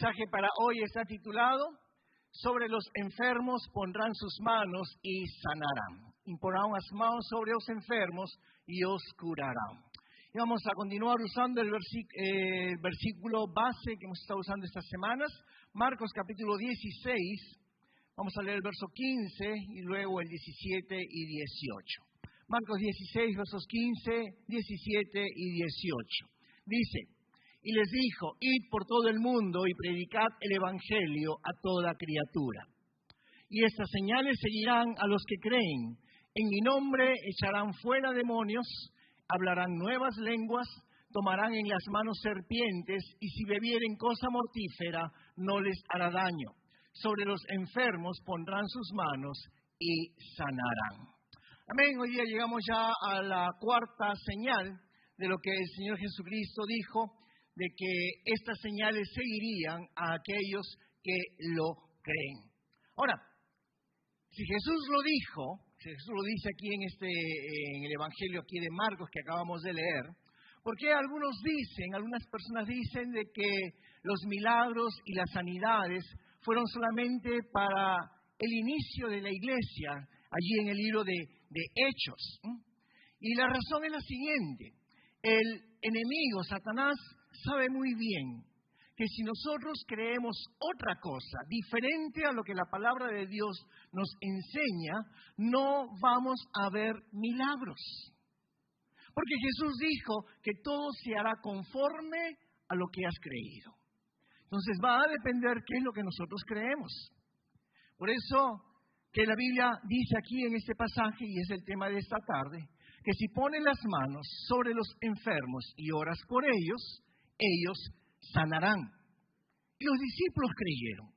mensaje para hoy está titulado "Sobre los enfermos pondrán sus manos y sanarán. Imponrán las manos sobre los enfermos y os curarán". Y vamos a continuar usando el versículo base que hemos estado usando estas semanas, Marcos capítulo 16. Vamos a leer el verso 15 y luego el 17 y 18. Marcos 16, versos 15, 17 y 18. Dice: "Y les dijo, id por todo el mundo y predicad el evangelio a toda criatura. Y estas señales seguirán a los que creen. En mi nombre echarán fuera demonios, hablarán nuevas lenguas, tomarán en las manos serpientes, y si bebieren cosa mortífera no les hará daño. Sobre los enfermos pondrán sus manos y sanarán". Amén. Hoy día llegamos ya a la cuarta señal de lo que el Señor Jesucristo dijo, de que estas señales seguirían a aquellos que lo creen. Ahora, si Jesús lo dijo, si Jesús lo dice aquí en el Evangelio aquí de Marcos que acabamos de leer, ¿por qué algunas personas dicen de que los milagros y las sanidades fueron solamente para el inicio de la iglesia, allí en el libro de Hechos? Y la razón es la siguiente: el enemigo, Satanás, sabe muy bien que si nosotros creemos otra cosa, diferente a lo que la palabra de Dios nos enseña, no vamos a ver milagros. Porque Jesús dijo que todo se hará conforme a lo que has creído. Entonces va a depender qué es lo que nosotros creemos. Por eso que la Biblia dice aquí en este pasaje, y es el tema de esta tarde, que si pones las manos sobre los enfermos y oras por ellos, ellos sanarán. Y los discípulos creyeron.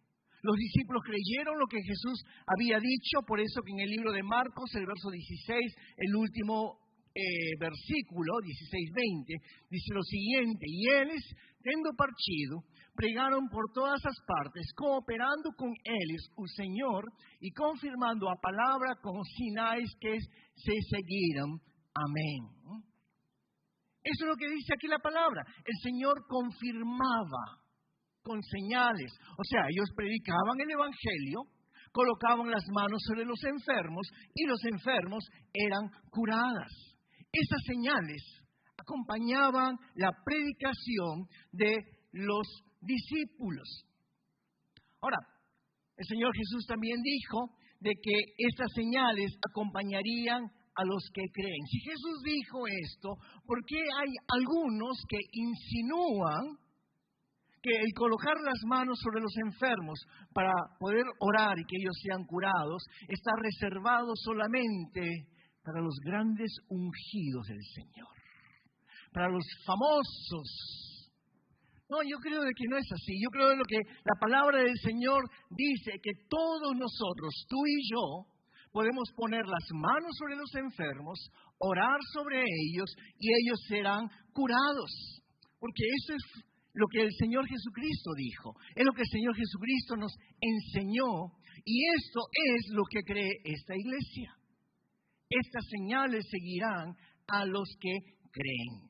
Los discípulos creyeron lo que Jesús había dicho, por eso que en el libro de Marcos, el verso 16, el último versículo, 16-20, dice lo siguiente: "Y ellos, tendo partido, pregaron por todas as partes, cooperando con eles o Señor, y confirmando a palabra con sinais que se seguiram. Amén". Eso es lo que dice aquí la palabra. El Señor confirmaba con señales. O sea, ellos predicaban el evangelio, colocaban las manos sobre los enfermos y los enfermos eran curadas. Esas señales acompañaban la predicación de los discípulos. Ahora, el Señor Jesús también dijo de que estas señales acompañarían a los que creen. Si Jesús dijo esto, ¿por qué hay algunos que insinúan que el colocar las manos sobre los enfermos para poder orar y que ellos sean curados está reservado solamente para los grandes ungidos del Señor, para los famosos? No, yo creo de que no es así. Yo creo de lo que la palabra del Señor dice, que todos nosotros, tú y yo, podemos poner las manos sobre los enfermos, orar sobre ellos y ellos serán curados. Porque eso es lo que el Señor Jesucristo dijo, es lo que el Señor Jesucristo nos enseñó, y esto es lo que cree esta iglesia. Estas señales seguirán a los que creen.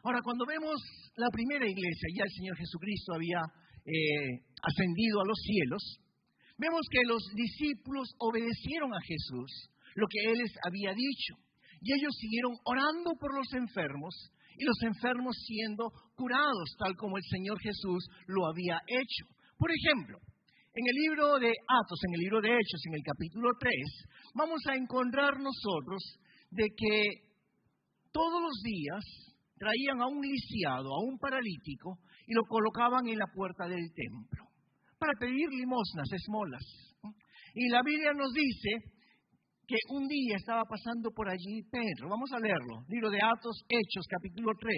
Ahora, cuando vemos la primera iglesia, ya el Señor Jesucristo había ascendido a los cielos, vemos que los discípulos obedecieron a Jesús, lo que Él les había dicho, y ellos siguieron orando por los enfermos, y los enfermos siendo curados, tal como el Señor Jesús lo había hecho. Por ejemplo, en el libro de Atos, en el libro de Hechos, en el capítulo 3, vamos a encontrar nosotros de que todos los días traían a un lisiado, a un paralítico, y lo colocaban en la puerta del templo para pedir limosnas, esmolas. Y la Biblia nos dice que un día estaba pasando por allí Pedro. Vamos a leerlo. Libro de Atos, Hechos, capítulo 3,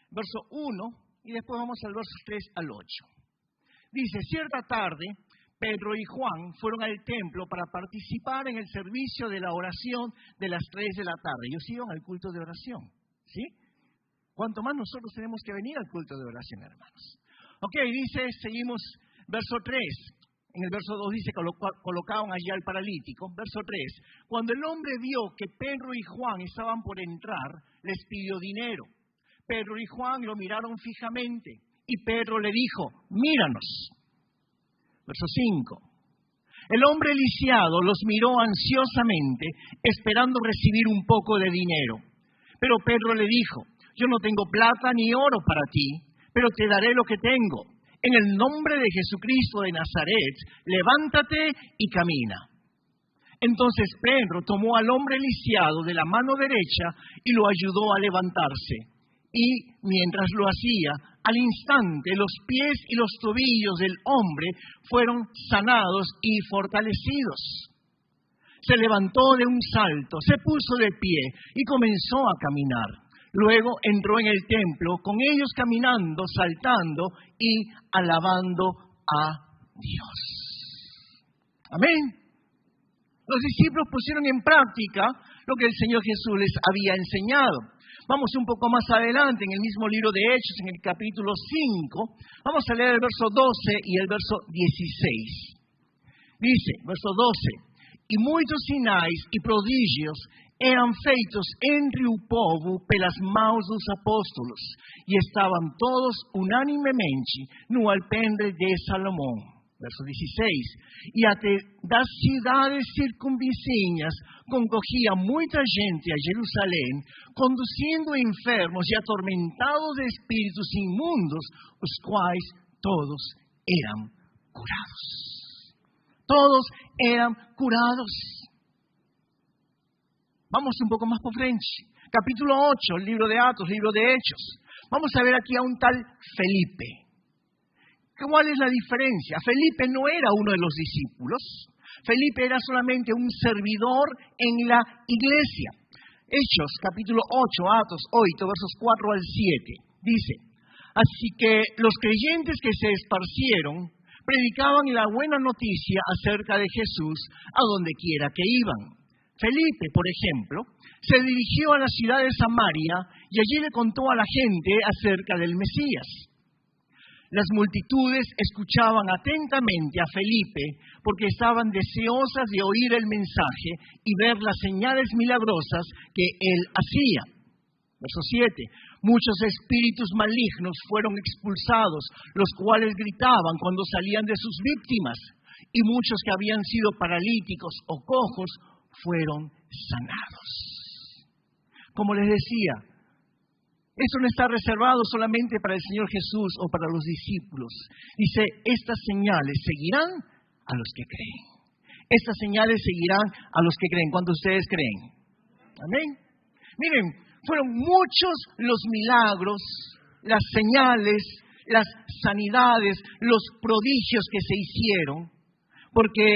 verso 1, y después vamos al verso 3 al 8. Dice: "Cierta tarde, Pedro y Juan fueron al templo para participar en el servicio de la oración de las 3 de la tarde. Ellos iban al culto de oración, ¿sí? Cuanto más nosotros tenemos que venir al culto de oración, hermanos. Ok, dice, seguimos, verso 3. En el verso 2 dice que colocaban allí al paralítico. Verso 3. Cuando el hombre vio que Pedro y Juan estaban por entrar, les pidió dinero. Pedro y Juan lo miraron fijamente Y Pedro le dijo, míranos. Verso 5. El hombre lisiado los miró ansiosamente, esperando recibir un poco de dinero. Pero Pedro le dijo, yo no tengo plata ni oro para ti, pero te daré lo que tengo. En el nombre de Jesucristo de Nazaret, levántate y camina. Entonces Pedro tomó al hombre lisiado de la mano derecha y lo ayudó a levantarse. Y mientras lo hacía, al instante los pies y los tobillos del hombre fueron sanados y fortalecidos. Se levantó de un salto, se puso de pie y comenzó a caminar. Luego entró en el templo, con ellos caminando, saltando y alabando a Dios. Amén. Los discípulos pusieron en práctica lo que el Señor Jesús les había enseñado. Vamos un poco más adelante, en el mismo libro de Hechos, en el capítulo 5, vamos a leer el verso 12 y el verso 16. Dice, verso 12, e muitos sinais e prodígios eram feitos entre o povo pelas mãos dos apóstolos, e estavam todos unanimemente no alpendre de Salomão. Verso 16, e até das cidades circunvizinhas concogía muita gente a Jerusalém, conduzindo enfermos e atormentados de espíritos inmundos, os quais todos eram curados. Todos eran curados. Vamos un poco más por frente. Capítulo 8, el libro de Atos, libro de Hechos. Vamos a ver aquí a un tal Felipe. ¿Cuál es la diferencia? Felipe no era uno de los discípulos. Felipe era solamente un servidor en la iglesia. Hechos, capítulo 8, Atos 8, versos 4 al 7. Dice, así que los creyentes que se esparcieron predicaban la buena noticia acerca de Jesús a donde quiera que iban. Felipe, por ejemplo, se dirigió a la ciudad de Samaria y allí le contó a la gente acerca del Mesías. Las multitudes escuchaban atentamente a Felipe porque estaban deseosas de oír el mensaje y ver las señales milagrosas que él hacía. Verso 7. Muchos espíritus malignos fueron expulsados, los cuales gritaban cuando salían de sus víctimas, y muchos que habían sido paralíticos o cojos fueron sanados. Como les decía, esto no está reservado solamente para el Señor Jesús o para los discípulos. Dice, estas señales seguirán a los que creen. Estas señales seguirán a los que creen. ¿Cuántos de ustedes creen? Amén. Miren, fueron muchos los milagros, las señales, las sanidades, los prodigios que se hicieron, porque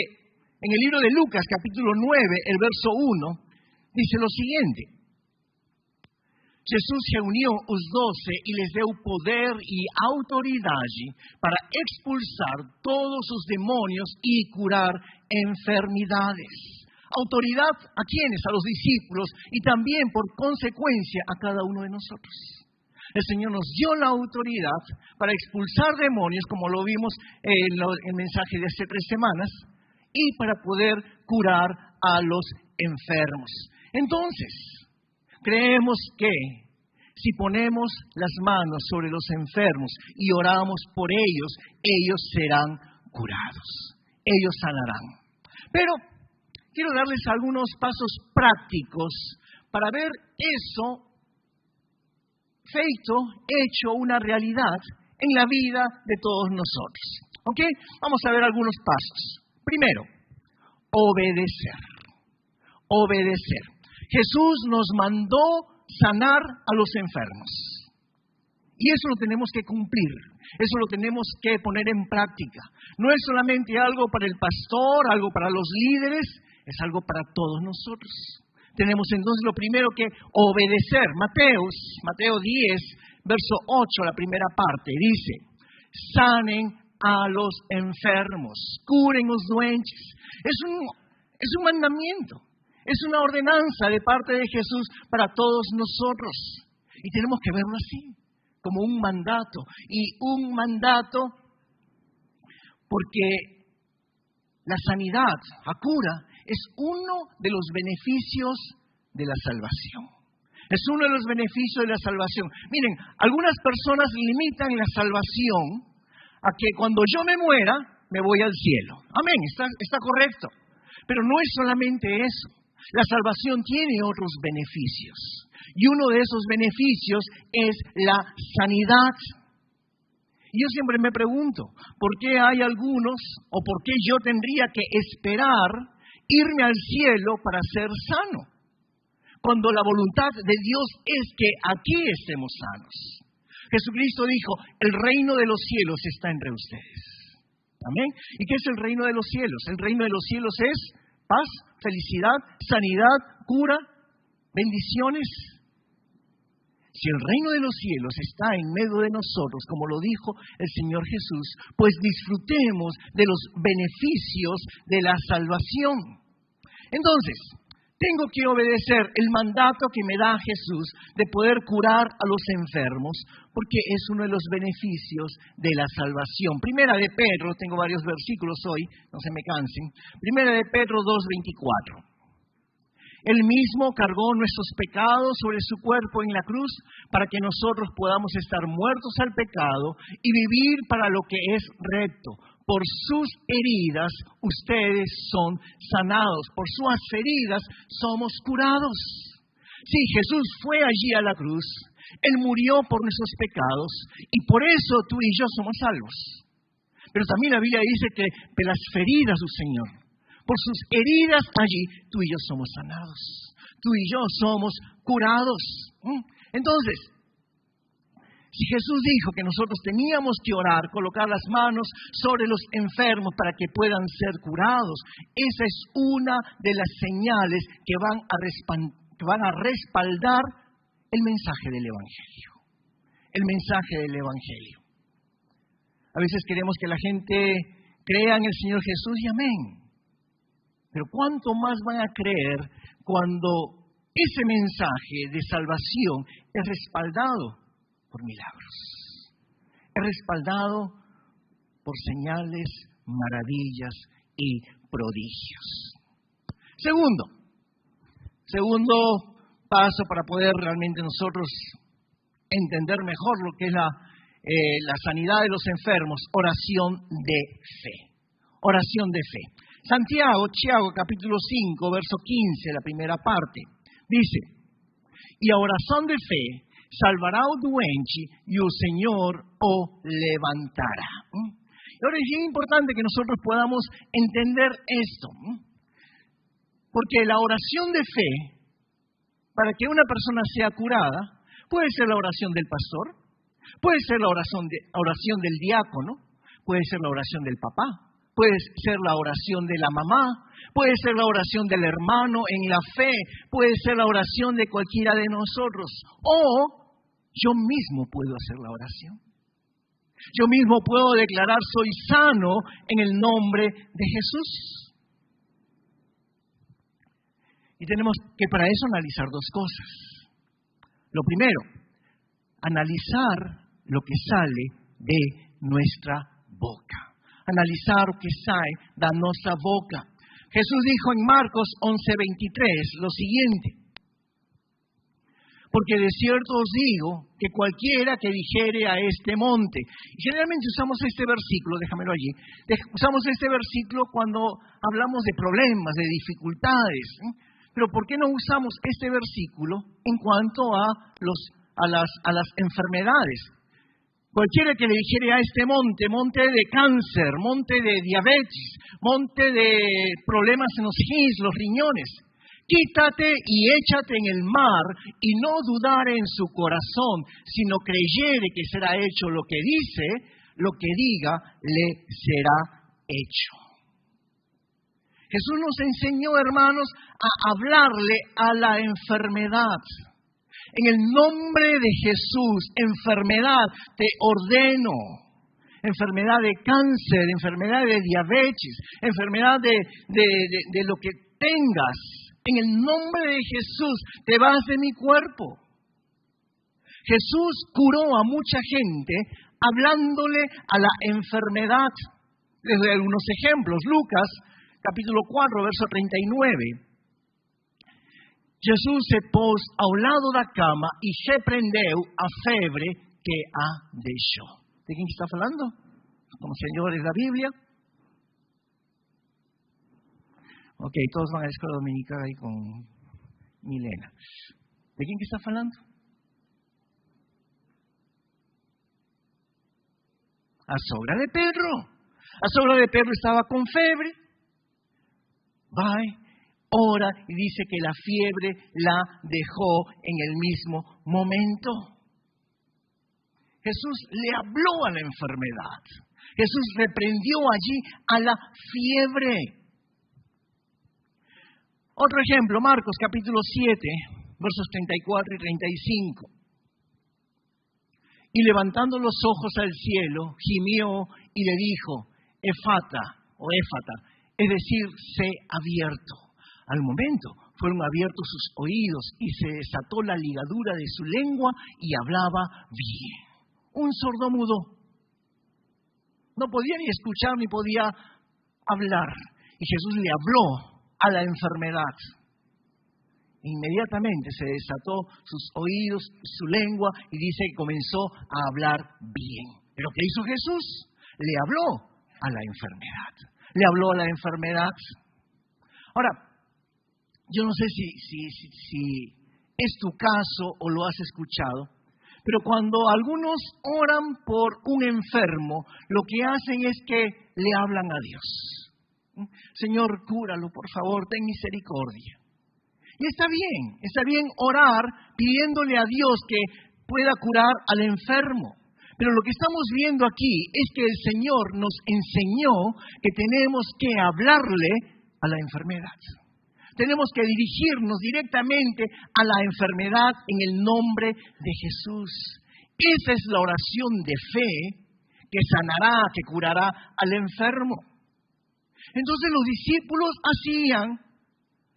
en el libro de Lucas, capítulo 9, el verso 1, dice lo siguiente. Jesús reunió os 12 y les dio poder y autoridad para expulsar todos sus demonios y curar enfermedades. Autoridad ¿a quiénes? A los discípulos y también por consecuencia a cada uno de nosotros. El Señor nos dio la autoridad para expulsar demonios, como lo vimos en el mensaje de hace 3 semanas, y para poder curar a los enfermos. Entonces, creemos que si ponemos las manos sobre los enfermos y oramos por ellos, ellos serán curados, ellos sanarán. Pero quiero darles algunos pasos prácticos para ver eso hecho una realidad en la vida de todos nosotros. ¿Ok? Vamos a ver algunos pasos. Primero, obedecer. Obedecer. Jesús nos mandó sanar a los enfermos. Y eso lo tenemos que cumplir. Eso lo tenemos que poner en práctica. No es solamente algo para el pastor, algo para los líderes, es algo para todos nosotros. Tenemos entonces lo primero que obedecer. Mateo 10, verso 8, la primera parte, dice, sanen a los enfermos, curen los doentes. Es un mandamiento, es una ordenanza de parte de Jesús para todos nosotros. Y tenemos que verlo así, como un mandato. Y un mandato porque la sanidad, la cura, es uno de los beneficios de la salvación. Es uno de los beneficios de la salvación. Miren, algunas personas limitan la salvación a que cuando yo me muera, me voy al cielo. Amén, está correcto. Pero no es solamente eso. La salvación tiene otros beneficios. Y uno de esos beneficios es la sanidad. Y yo siempre me pregunto, ¿por qué hay algunos o por qué yo tendría que esperar irme al cielo para ser sano? Cuando la voluntad de Dios es que aquí estemos sanos. Jesucristo dijo, el reino de los cielos está entre ustedes. Amén. ¿Y qué es el reino de los cielos? El reino de los cielos es paz, felicidad, sanidad, cura, bendiciones. Si el reino de los cielos está en medio de nosotros, como lo dijo el Señor Jesús, pues disfrutemos de los beneficios de la salvación. Entonces, tengo que obedecer el mandato que me da Jesús de poder curar a los enfermos, porque es uno de los beneficios de la salvación. Primera de Pedro, tengo varios versículos hoy, no se me cansen. Primera de Pedro 2:24. Él mismo cargó nuestros pecados sobre su cuerpo en la cruz para que nosotros podamos estar muertos al pecado y vivir para lo que es recto. Por sus heridas ustedes son sanados, por sus heridas somos curados. Sí, Jesús fue allí a la cruz, Él murió por nuestros pecados y por eso tú y yo somos salvos. Pero también la Biblia dice que de las feridas del Señor, por sus heridas allí, tú y yo somos sanados. Tú y yo somos curados. Entonces, si Jesús dijo que nosotros teníamos que orar, colocar las manos sobre los enfermos para que puedan ser curados, esa es una de las señales que van a respaldar el mensaje del Evangelio. El mensaje del Evangelio. A veces queremos que la gente crea en el Señor Jesús y amén. Pero ¿cuánto más van a creer cuando ese mensaje de salvación es respaldado por milagros? Es respaldado por señales, maravillas y prodigios. Segundo paso para poder realmente nosotros entender mejor lo que es la sanidad de los enfermos, oración de fe. Oración de fe. Santiago, capítulo 5, verso 15, la primera parte, dice, e a oração de fé salvará o doente e o Senhor o levantará. Y ahora es bien importante que nosotros podamos entender esto, porque la oración de fe, para que una persona sea curada, puede ser la oración del pastor, puede ser la oración del diácono, puede ser la oración del papá, puede ser la oración de la mamá, puede ser la oración del hermano en la fe, puede ser la oración de cualquiera de nosotros, o yo mismo puedo hacer la oración. Yo mismo puedo declarar, soy sano en el nombre de Jesús. Y tenemos que para eso analizar dos cosas. Lo primero, analizar lo que sale de nuestra boca. Analizar lo que sale de nuestra boca. Jesús dijo en Marcos 11:23 lo siguiente. Porque de cierto os digo que cualquiera que dijere a este monte, y generalmente usamos este versículo, déjamelo allí, usamos este versículo cuando hablamos de problemas, de dificultades, pero ¿por qué no usamos este versículo en cuanto a las enfermedades? Cualquiera que le dijere a este monte, monte de cáncer, monte de diabetes, monte de problemas en los riñones, quítate y échate en el mar, y no dudare en su corazón, sino creyere que será hecho lo que dice, lo que diga, le será hecho. Jesús nos enseñó, hermanos, a hablarle a la enfermedad. En el nombre de Jesús, enfermedad, te ordeno. Enfermedad de cáncer, enfermedad de diabetes, enfermedad de lo que tengas. En el nombre de Jesús, te vas de mi cuerpo. Jesús curó a mucha gente hablándole a la enfermedad. Les doy algunos ejemplos. Lucas, capítulo 4, verso 39. Jesus se pôs ao lado da cama e repreendeu a febre que a deixou. ¿De quién está falando? ¿Como señores da Biblia? Ok, todos van a la escuela dominical ahí con Milena. ¿De quién está falando? A sogra de Pedro. A sogra de Pedro estaba con fiebre. Va, ora y dice que la fiebre la dejó en el mismo momento. Jesús le habló a la enfermedad. Jesús reprendió allí a la fiebre. Otro ejemplo, Marcos capítulo 7, versos 34 y 35. Y levantando los ojos al cielo, gimió y le dijo, Efata, es decir, sé abierto. Al momento fueron abiertos sus oídos y se desató la ligadura de su lengua y hablaba bien. Un sordomudo. No podía ni escuchar ni podía hablar. Y Jesús le habló a la enfermedad. Inmediatamente se desató sus oídos, su lengua, y dice que comenzó a hablar bien. ¿Pero qué hizo Jesús? Le habló a la enfermedad. Le habló a la enfermedad. Ahora, yo no sé si es tu caso o lo has escuchado, pero cuando algunos oran por un enfermo, lo que hacen es que le hablan a Dios. Señor, cúralo, por favor, ten misericordia. Y está bien orar pidiéndole a Dios que pueda curar al enfermo. Pero lo que estamos viendo aquí es que el Señor nos enseñó que tenemos que hablarle a la enfermedad. Tenemos que dirigirnos directamente a la enfermedad en el nombre de Jesús. Esa es la oración de fe que sanará, que curará al enfermo. Entonces los discípulos hacían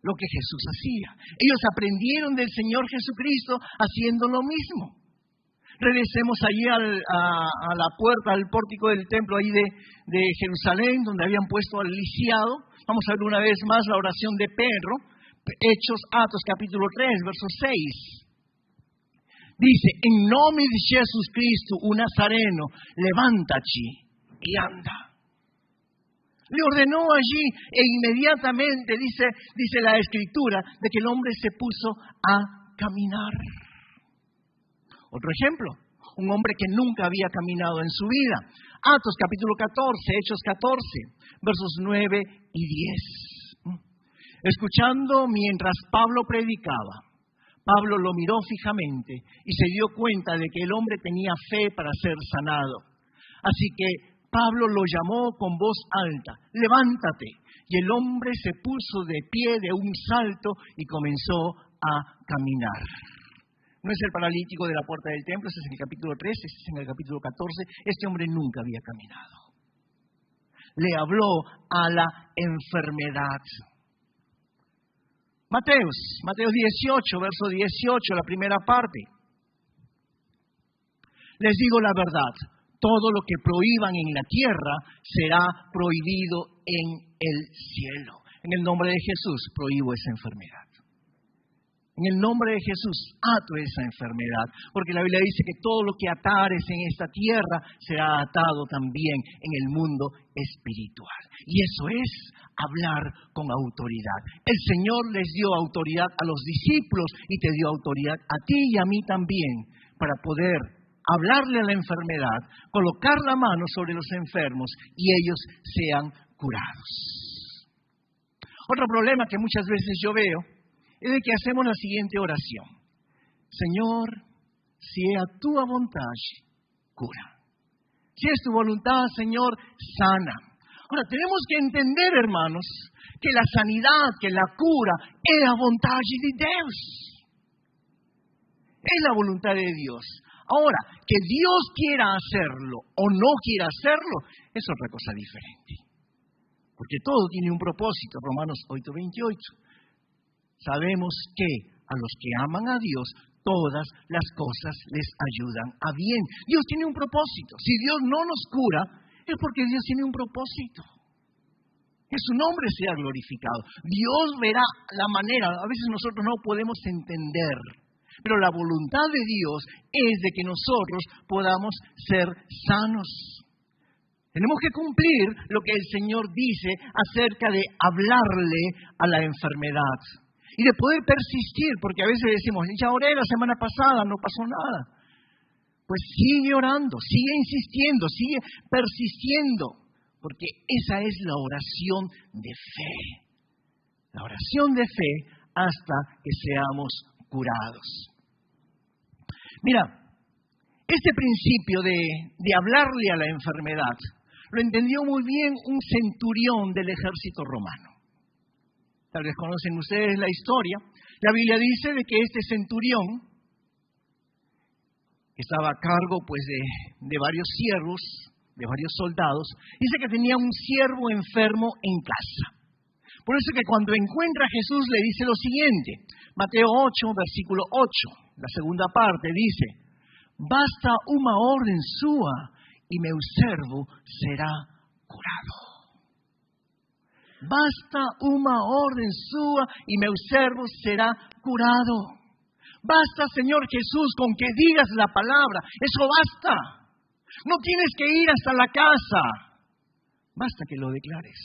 lo que Jesús hacía. Ellos aprendieron del Señor Jesucristo haciendo lo mismo. Regresemos allí a la puerta, al pórtico del templo ahí de Jerusalén, donde habían puesto al lisiado. Vamos a ver una vez más la oración de Pedro, Atos capítulo 3, verso 6. Dice, en nombre de Jesús Cristo, un nazareno, levántate y anda. Le ordenó allí e inmediatamente, dice la Escritura, de que el hombre se puso a caminar. Otro ejemplo, un hombre que nunca había caminado en su vida. Atos capítulo 14, Hechos 14, versos 9 y 10. Escuchando mientras Pablo predicaba, Pablo lo miró fijamente y se dio cuenta de que el hombre tenía fe para ser sanado. Así que Pablo lo llamó con voz alta, levántate. Y el hombre se puso de pie de un salto y comenzó a caminar. No es el paralítico de la puerta del templo, ese es en el capítulo 13, ese es en el capítulo 14. Este hombre nunca había caminado. Le habló a la enfermedad. Mateos 18, verso 18, la primera parte. Les digo la verdad, todo lo que prohíban en la tierra será prohibido en el cielo. En el nombre de Jesús prohíbo esa enfermedad. En el nombre de Jesús ato esa enfermedad, porque la Biblia dice que todo lo que atares en esta tierra será atado también en el mundo espiritual. Y eso es hablar con autoridad. El Señor les dio autoridad a los discípulos y te dio autoridad a ti y a mí también para poder hablarle a la enfermedad, colocar la mano sobre los enfermos y ellos sean curados. Otro problema que muchas veces yo veo es de que hacemos la siguiente oración. Señor, si es a tu voluntad, cura. Si es tu voluntad, Señor, sana. Ahora, tenemos que entender, hermanos, que la sanidad, que la cura, es la voluntad de Dios. Es la voluntad de Dios. Ahora, que Dios quiera hacerlo o no quiera hacerlo, es otra cosa diferente. Porque todo tiene un propósito. Romanos 8:28. Sabemos que a los que aman a Dios, todas las cosas les ayudan a bien. Dios tiene un propósito. Si Dios no nos cura, es porque Dios tiene un propósito. que su nombre sea glorificado. Dios verá la manera, a veces nosotros no podemos entender, pero la voluntad de Dios es de que nosotros podamos ser sanos. Tenemos que cumplir lo que el Señor dice acerca de hablarle a la enfermedad y de poder persistir, porque a veces decimos, ya oré la semana pasada, no pasó nada. Pues sigue orando, sigue insistiendo, sigue persistiendo, porque esa es la oración de fe. La oración de fe hasta que seamos curados. Mira, este principio de hablarle a la enfermedad lo entendió muy bien un centurión del ejército romano. Tal vez conocen ustedes la historia. La Biblia dice de que este centurión estaba a cargo pues de varios siervos, de varios soldados, dice que tenía un siervo enfermo en casa. Por eso que cuando encuentra a Jesús le dice lo siguiente, Mateo 8, versículo 8, la segunda parte dice, basta una orden sua y meu servo será curado. Basta una orden sua y meu servo será curado. Basta, Señor Jesús, con que digas la palabra. Eso basta. No tienes que ir hasta la casa. Basta que lo declares.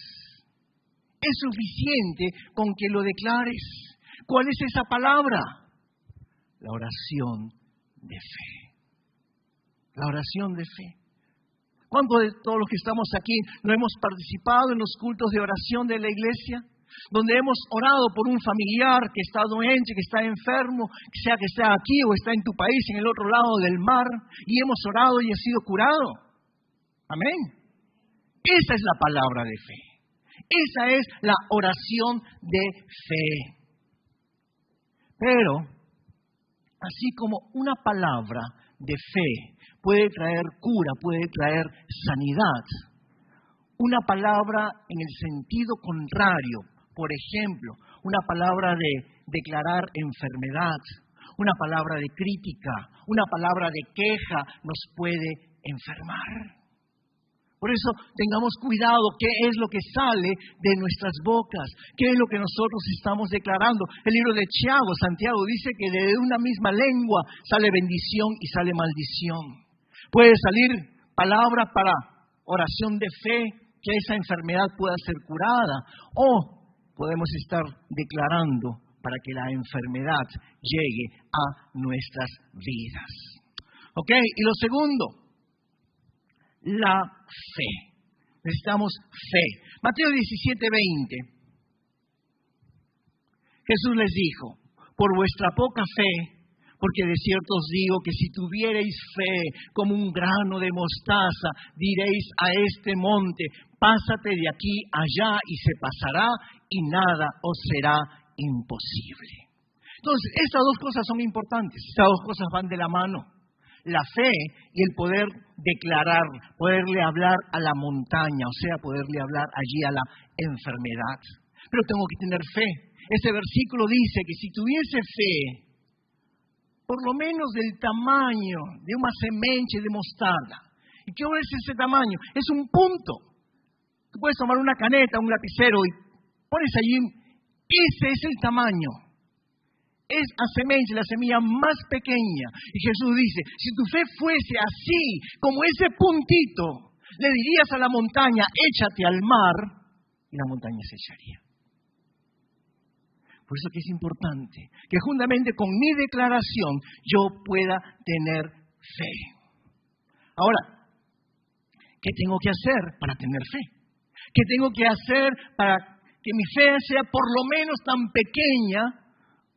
Es suficiente con que lo declares. ¿Cuál es esa palabra? La oración de fe. La oración de fe. ¿Cuántos de todos los que estamos aquí no hemos participado en los cultos de oración de la iglesia? Donde hemos orado por un familiar que está doente, que está enfermo, sea que está aquí o está en tu país, en el otro lado del mar, y hemos orado y ha sido curado. Amén. Esa es la palabra de fe. Esa es la oración de fe. Pero, así como una palabra de fe puede traer cura, puede traer sanidad, una palabra en el sentido contrario, por ejemplo, una palabra de declarar enfermedad, una palabra de crítica, una palabra de queja nos puede enfermar. Por eso tengamos cuidado qué es lo que sale de nuestras bocas, qué es lo que nosotros estamos declarando. El libro de Santiago dice que de una misma lengua sale bendición y sale maldición. Puede salir palabras para oración de fe, que esa enfermedad pueda ser curada, o podemos estar declarando para que la enfermedad llegue a nuestras vidas. ¿Ok? Y lo segundo, la fe. Necesitamos fe. Mateo 17:20. Jesús les dijo, por vuestra poca fe, porque de cierto os digo que si tuviereis fe como un grano de mostaza, diréis a este monte, pásate de aquí allá y se pasará y nada os será imposible. Entonces, estas dos cosas son importantes, estas dos cosas van de la mano. La fe y el poder declarar, poderle hablar a la montaña, o sea, poderle hablar allí a la enfermedad. Pero tengo que tener fe. Ese versículo dice que si tuviese fe, por lo menos del tamaño de una semilla de mostarda. ¿Y qué es ese tamaño? Es un punto. Tú puedes tomar una caneta, un lapicero y pones allí. Ese es el tamaño. Es la semilla más pequeña. Y Jesús dice, si tu fe fuese así, como ese puntito, le dirías a la montaña, échate al mar, y la montaña se echaría. Por eso que es importante que juntamente con mi declaración yo pueda tener fe. Ahora, ¿qué tengo que hacer para tener fe? ¿Qué tengo que hacer para que mi fe sea por lo menos tan pequeña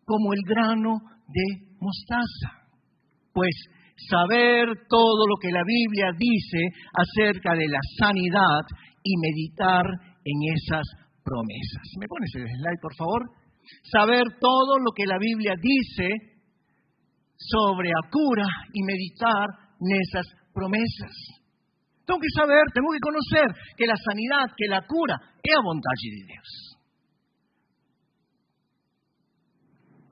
como el grano de mostaza? Pues saber todo lo que la Biblia dice acerca de la sanidad y meditar en esas promesas. ¿Me pones el slide, por favor? Saber todo lo que la Biblia dice sobre la cura y meditar en esas promesas. Tengo que saber, tengo que conocer que la sanidad, que la cura es a vontade de Dios.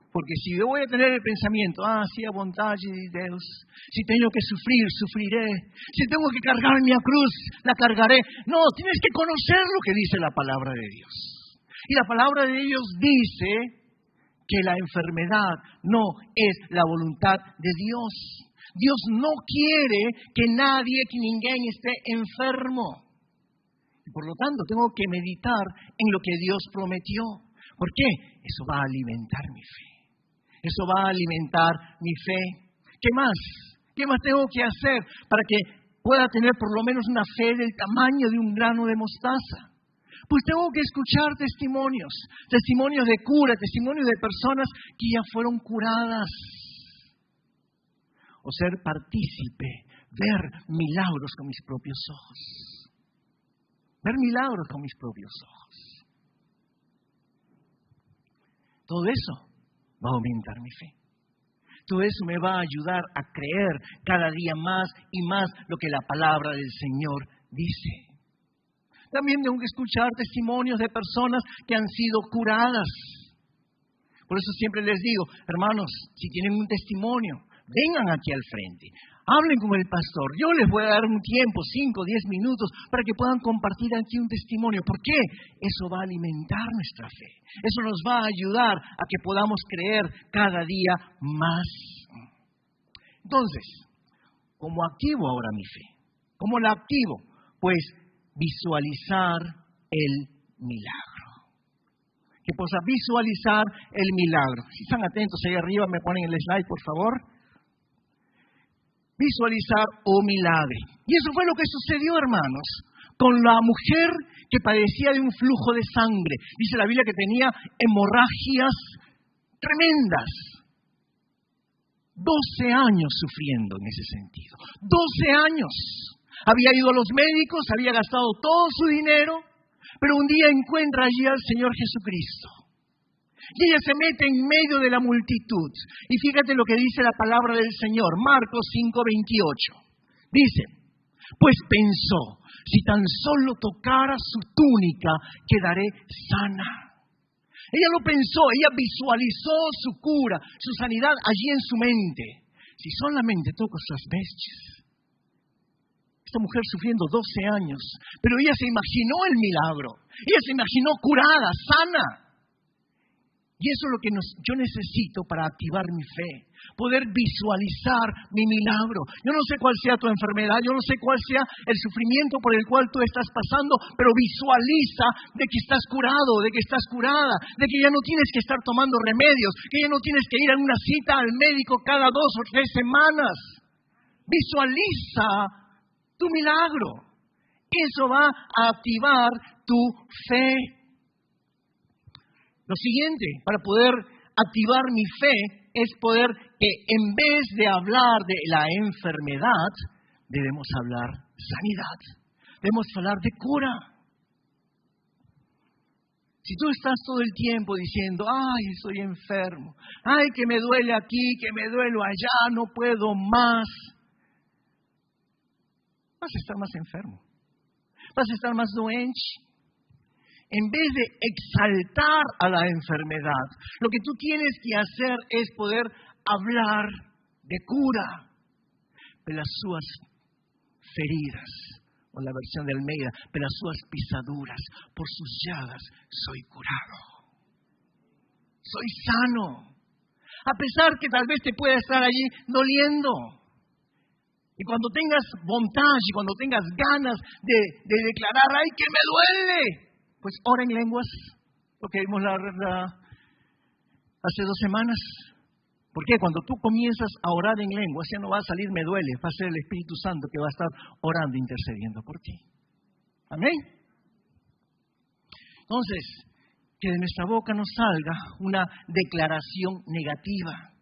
Porque si yo voy a tener el pensamiento, si a vontade de Dios, si tengo que sufrir, sufriré, si tengo que cargar mi cruz, la cargaré. No, tienes que conocer lo que dice la palabra de Dios. Y la palabra de Dios dice que la enfermedad no es la voluntad de Dios. Dios no quiere que nadie, que ninguém esté enfermo. Y por lo tanto, tengo que meditar en lo que Dios prometió. ¿Por qué? Eso va a alimentar mi fe. Eso va a alimentar mi fe. ¿Qué más? ¿Qué más tengo que hacer para que pueda tener por lo menos una fe del tamaño de un grano de mostaza? Pues tengo que escuchar testimonios de cura, testimonios de personas que ya fueron curadas. O ser partícipe, ver milagros con mis propios ojos. Ver milagros con mis propios ojos. Todo eso va a aumentar mi fe. Todo eso me va a ayudar a creer cada día más y más lo que la palabra del Señor dice. También tengo que escuchar testimonios de personas que han sido curadas. Por eso siempre les digo, hermanos, si tienen un testimonio, vengan aquí al frente. Hablen con el pastor. Yo les voy a dar un tiempo, 5, 10 minutos, para que puedan compartir aquí un testimonio. ¿Por qué? Eso va a alimentar nuestra fe. Eso nos va a ayudar a que podamos creer cada día más. Entonces, ¿cómo activo ahora mi fe? ¿Cómo la activo? Pues visualizar el milagro. Que pueda visualizar el milagro. Si están atentos ahí arriba, me ponen el slide, por favor. Visualizar o milagre. Y eso fue lo que sucedió, hermanos, con la mujer que padecía de un flujo de sangre. Dice la Biblia que tenía hemorragias tremendas. 12 años sufriendo en ese sentido. 12 años. Había ido a los médicos, había gastado todo su dinero, pero un día encuentra allí al Señor Jesucristo. Y ella se mete en medio de la multitud. Y fíjate lo que dice la palabra del Señor, Marcos 5:28. Dice, pues pensó, si tan solo tocara su túnica, quedaré sana. Ella lo pensó, ella visualizó su cura, su sanidad allí en su mente. Si solamente toco sus vestes. Esta mujer sufriendo 12 años, pero ella se imaginó el milagro. Ella se imaginó curada, sana. Y eso es lo que yo necesito para activar mi fe. Poder visualizar mi milagro. Yo no sé cuál sea tu enfermedad, yo no sé cuál sea el sufrimiento por el cual tú estás pasando, pero visualiza de que estás curado, de que estás curada, de que ya no tienes que estar tomando remedios, que ya no tienes que ir a una cita al médico cada 2 o 3 semanas. Visualiza tu milagro. Eso va a activar tu fe. Lo siguiente, para poder activar mi fe, es poder que en vez de hablar de la enfermedad, debemos hablar sanidad. Debemos hablar de cura. Si tú estás todo el tiempo diciendo, ay, estoy enfermo, ay, que me duele aquí, que me duele allá, no puedo más, vas a estar más enfermo, vas a estar más doente. En vez de exaltar a la enfermedad, lo que tú tienes que hacer es poder hablar de cura, pelas suas feridas, o la versión de Almeida, pelas suas pisaduras, por sus llagas soy curado. Soy sano. A pesar que tal vez te pueda estar allí doliendo. Y cuando tengas voluntad y cuando tengas ganas de declarar, ¡ay, que me duele! Pues ora en lenguas, lo que vimos hace 2 semanas. ¿Por qué? Cuando tú comienzas a orar en lenguas, ya no va a salir me duele, va a ser el Espíritu Santo que va a estar orando, intercediendo por ti. Amén. Entonces, que de nuestra boca no salga una declaración negativa,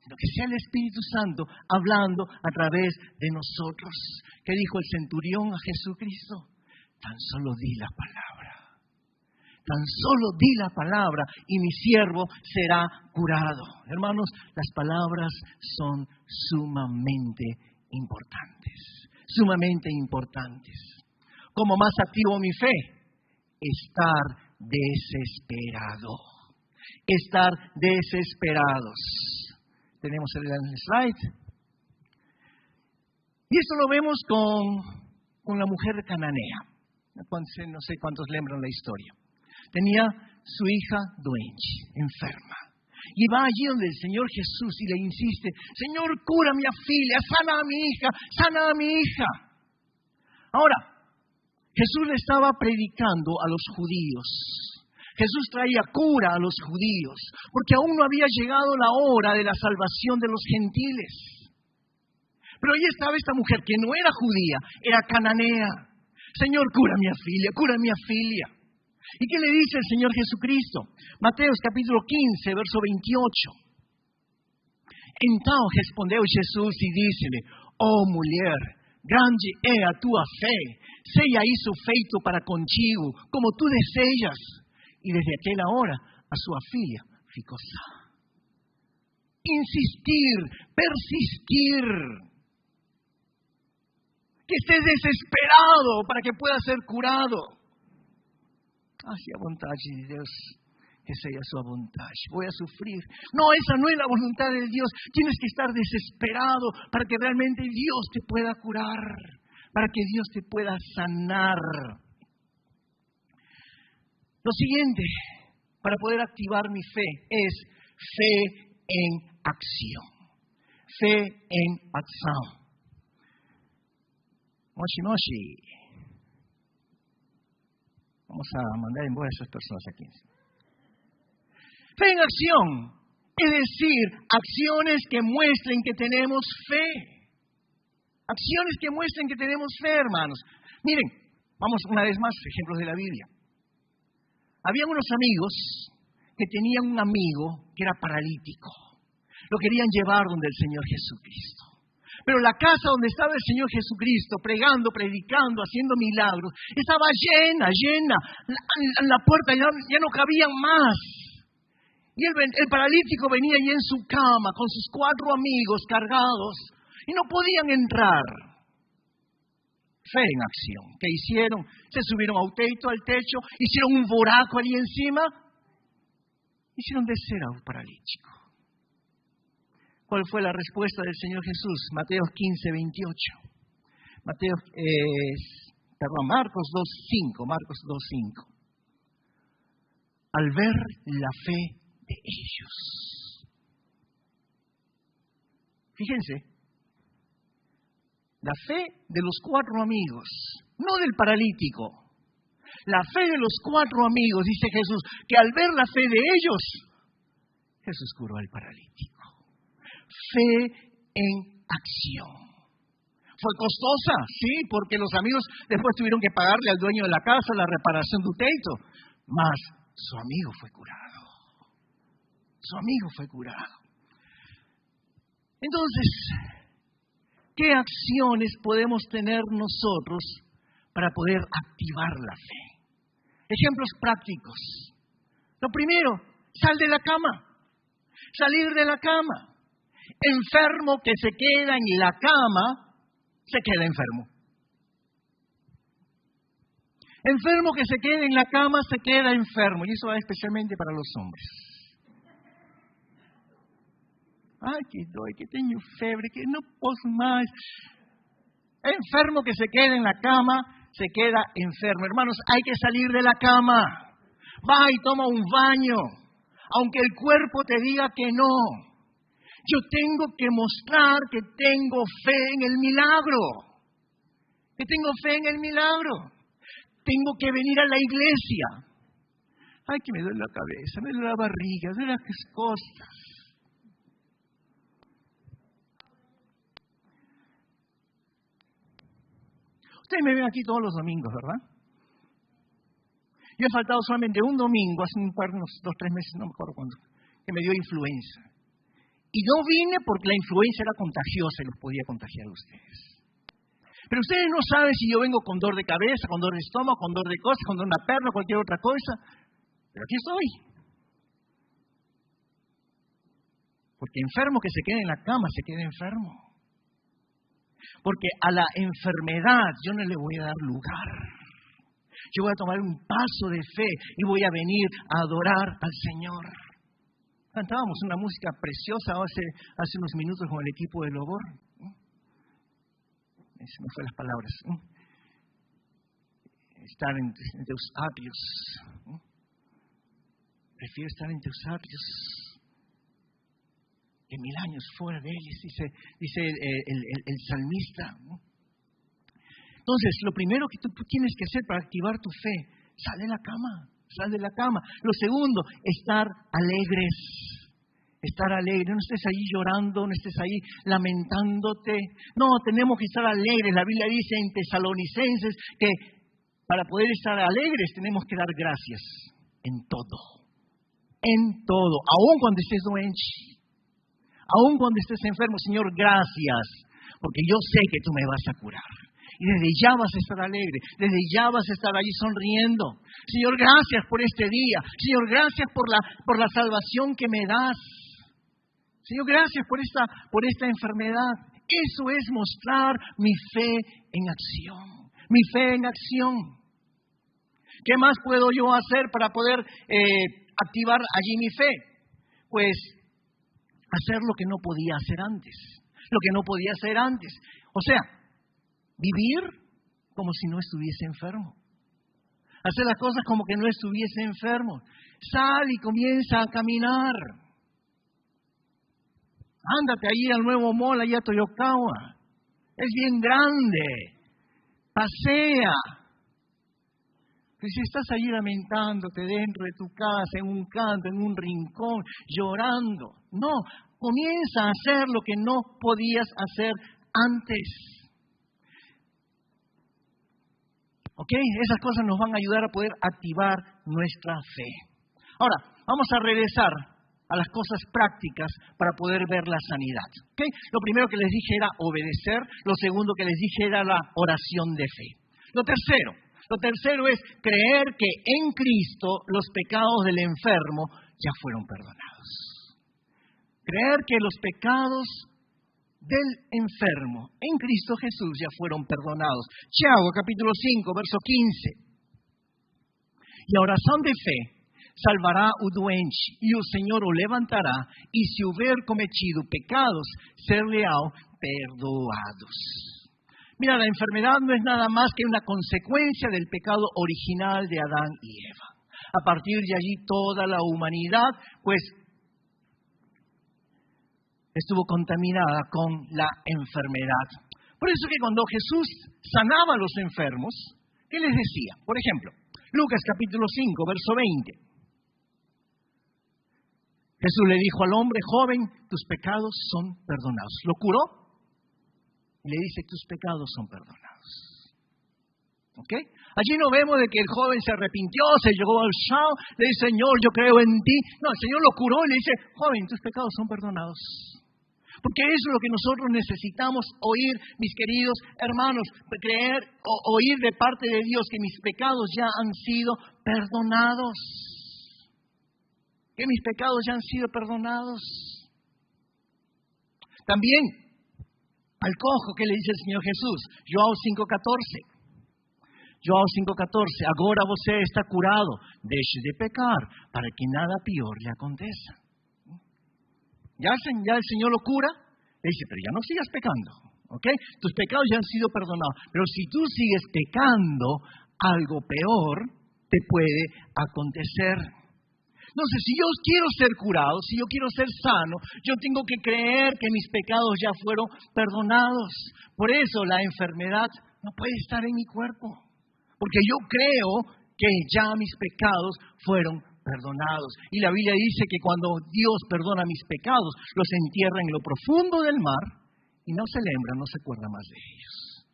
sino que sea el Espíritu Santo hablando a través de nosotros. ¿Qué dijo el centurión a Jesucristo? Tan solo di la palabra. Tan solo di la palabra y mi siervo será curado. Hermanos, las palabras son sumamente importantes. Sumamente importantes. ¿Cómo más activo mi fe? Estar desesperado. estar desesperados. Tenemos el slide. Y esto lo vemos con la mujer cananea. No sé cuántos lembran la historia. Tenía su hija doente, enferma. Y va allí donde el Señor Jesús y le insiste, Señor, cura a mi filha, sana a mi hija, sana a mi hija. Ahora, Jesús le estaba predicando a los judíos. Jesús traía cura a los judíos, porque aún no había llegado la hora de la salvación de los gentiles. Pero ahí estaba esta mujer que no era judía, era cananea. Señor, cura a mi filha, cura a mi filha. ¿Y qué le dice el Señor Jesucristo? Mateos capítulo 15, verso 28. Então respondeu Jesus e disse-lhe, oh mulher, grande é a tua fé, seja isso feito para contigo, como tu desejas. E desde aquela hora, a sua filha ficou sã. Insistir, persistir. Que estés desesperado para que pueda ser curado. Hacia a vontade de Deus, que seja a sua vontade. Voy a sufrir. No, esa no es la voluntad de Dios. Tienes que estar desesperado para que realmente Dios te pueda curar, para que Dios te pueda sanar. Lo siguiente, para poder activar mi fe, es fe en acción. Fe en acción. Moshi, moshi. Vamos a mandar embora a esas personas aquí. Fe en acción, es decir, acciones que muestren que tenemos fe. Acciones que muestren que tenemos fe, hermanos. Miren, vamos una vez más, ejemplos de la Biblia. Había unos amigos que tenían un amigo que era paralítico. Lo querían llevar donde el Señor Jesucristo. Pero la casa donde estaba el Señor Jesucristo, pregando, predicando, haciendo milagros, estaba llena. La puerta ya no cabían más. Y el paralítico venía allí en su cama con sus 4 amigos cargados y no podían entrar. Fe en acción. ¿Qué hicieron? Se subieron al techo, hicieron un buraco allí encima, hicieron descer al paralítico. ¿Cuál fue la respuesta del Señor Jesús? Mateo 15, 28. Marcos 2, 5. Al ver la fe de ellos. Fíjense, la fe de los 4 amigos, no del paralítico. La fe de los 4 amigos, dice Jesús, que al ver la fe de ellos, Jesús curó al paralítico. Fe en acción. ¿Fue costosa? Sí, porque los amigos después tuvieron que pagarle al dueño de la casa la reparación del techo. Mas su amigo fue curado. Su amigo fue curado. Entonces, ¿qué acciones podemos tener nosotros para poder activar la fe? Ejemplos prácticos. Lo primero, sal de la cama. Salir de la cama. Enfermo que se queda en la cama, se queda enfermo. Enfermo que se queda en la cama, se queda enfermo. Y eso va especialmente para los hombres. Ay, que doy, que tengo fiebre, que no puedo más. Enfermo que se queda en la cama, se queda enfermo. Hermanos, hay que salir de la cama. Va y toma un baño, aunque el cuerpo te diga que no. Yo tengo que mostrar que tengo fe en el milagro. Que tengo fe en el milagro. Tengo que venir a la iglesia. Ay, que me duele la cabeza, me duele la barriga, me duele las cosas. Ustedes me ven aquí todos los domingos, ¿verdad? Yo he faltado solamente un domingo, hace unos 2, 3 meses, no me acuerdo cuándo, que me dio influenza. Y no vine porque la influenza era contagiosa y los podía contagiar a ustedes. Pero ustedes no saben si yo vengo con dolor de cabeza, con dolor de estómago, con dolor de cosas, con dolor de una perna, cualquier otra cosa. Pero aquí estoy. Porque enfermo que se quede en la cama, se quede enfermo. Porque a la enfermedad yo no le voy a dar lugar. Yo voy a tomar un paso de fe y voy a venir a adorar al Señor. Cantábamos una música preciosa hace unos minutos con el equipo de Lobor. Se me fue las palabras. Estar en tus atrios. Prefiero estar en tus atrios que 1000 años fuera de él, dice el salmista. Entonces, lo primero que tú tienes que hacer para activar tu fe, sal de la cama. Lo segundo, estar alegres. Estar alegre, no estés ahí llorando, no estés ahí lamentándote. No, tenemos que estar alegres. La Biblia dice en Tesalonicenses que para poder estar alegres tenemos que dar gracias en todo. En todo, aun cuando estés doente, aun cuando estés enfermo. Señor, gracias, porque yo sé que tú me vas a curar. Y desde ya vas a estar alegre, desde ya vas a estar allí sonriendo. Señor, gracias por este día. Señor, gracias por la salvación que me das. Señor, gracias por esta enfermedad. Eso es mostrar mi fe en acción. Mi fe en acción. ¿Qué más puedo yo hacer para poder activar allí mi fe? Pues hacer lo que no podía hacer antes. O sea, vivir como si no estuviese enfermo. Hacer las cosas como que no estuviese enfermo. Sal y comienza a caminar. Ándate ahí al nuevo mall, allá a Toyokawa. Es bien grande. Pasea. Pero si estás ahí lamentándote dentro de tu casa, en un canto, en un rincón, llorando. No, comienza a hacer lo que no podías hacer antes. ¿Ok? Esas cosas nos van a ayudar a poder activar nuestra fe. Ahora, vamos a regresar a las cosas prácticas para poder ver la sanidad. ¿Okay? Lo primero que les dije era obedecer. Lo segundo que les dije era la oración de fe. Lo tercero es creer que en Cristo los pecados del enfermo ya fueron perdonados. Creer que los pecados del enfermo en Cristo Jesús ya fueron perdonados. Tiago, capítulo 5, verso 15. E a oração de fé salvará o doente, e o Senhor o levantará, e se houver cometido pecados, ser-lhe-ão perdoados. Mira, la enfermedad no es nada más que una consecuencia del pecado original de Adán y Eva. A partir de allí toda la humanidad, pues, estuvo contaminada con la enfermedad. Por eso que cuando Jesús sanaba a los enfermos, ¿qué les decía? Por ejemplo, Lucas capítulo 5, verso 20. Jesús le dijo al hombre, joven, tus pecados son perdonados. Lo curó y le dice, tus pecados son perdonados. ¿Ok? Allí no vemos de que el joven se arrepintió, se llegó al chao, le dice, Señor, yo creo en ti. No, el Señor lo curó y le dice, joven, tus pecados son perdonados. Porque eso es lo que nosotros necesitamos oír, mis queridos hermanos, creer o oír de parte de Dios que mis pecados ya han sido perdonados. Que mis pecados ya han sido perdonados. También al cojo, ¿qué le dice el Señor Jesús? João 5:14. João 5:14. Agora você está curado, deixe de pecar, para que nada pior le aconteça. Ya el Señor lo cura, le dice, pero ya no sigas pecando, ¿ok? Tus pecados ya han sido perdonados, pero si tú sigues pecando, algo peor te puede acontecer. Entonces, si yo quiero ser curado, si yo quiero ser sano, yo tengo que creer que mis pecados ya fueron perdonados. Por eso la enfermedad no puede estar en mi cuerpo, porque yo creo que ya mis pecados fueron perdonados. Y la Biblia dice que cuando Dios perdona mis pecados, los entierra en lo profundo del mar y no se lembra, no se acuerda más de ellos.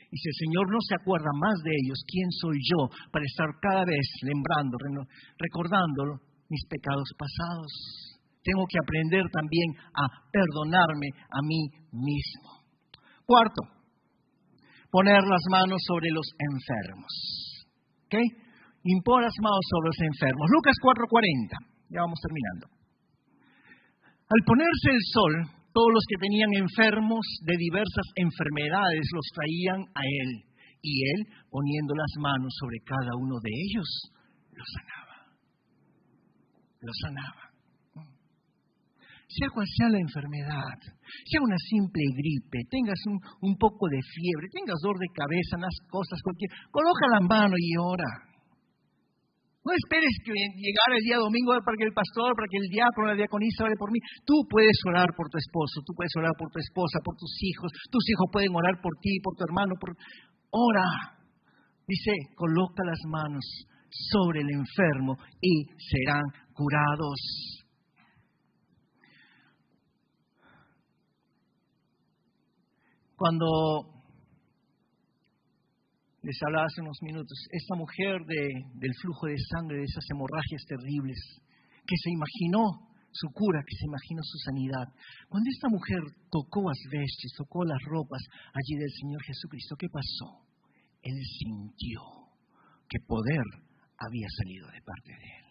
Y si el Señor no se acuerda más de ellos, ¿quién soy yo para estar cada vez lembrando, recordando mis pecados pasados? Tengo que aprender también a perdonarme a mí mismo. Cuarto, poner las manos sobre los enfermos. ¿Ok? Impon las manos sobre los enfermos. Lucas 4:40. Ya vamos terminando. Al ponerse el sol, todos los que tenían enfermos de diversas enfermedades los traían a él. Y él, poniendo las manos sobre cada uno de ellos, los sanaba. Los sanaba. sea cual sea la enfermedad, sea una simple gripe, tengas un poco de fiebre, tengas dolor de cabeza, unas cosas, coloca la mano y ora. No esperes que llegara el día domingo para que el pastor, para que el diácono, la diaconisa ore por mí. Tú puedes orar por tu esposo, tú puedes orar por tu esposa, por tus hijos pueden orar por ti, por tu hermano. Ora. Dice, coloca las manos sobre el enfermo y serán curados. Cuando les hablaba hace unos minutos, esta mujer del flujo de sangre, de esas hemorragias terribles, que se imaginó su cura, que se imaginó su sanidad. Cuando esta mujer tocó las vestes, tocó las ropas allí del Señor Jesucristo, ¿qué pasó? Él sintió que poder había salido de parte de Él.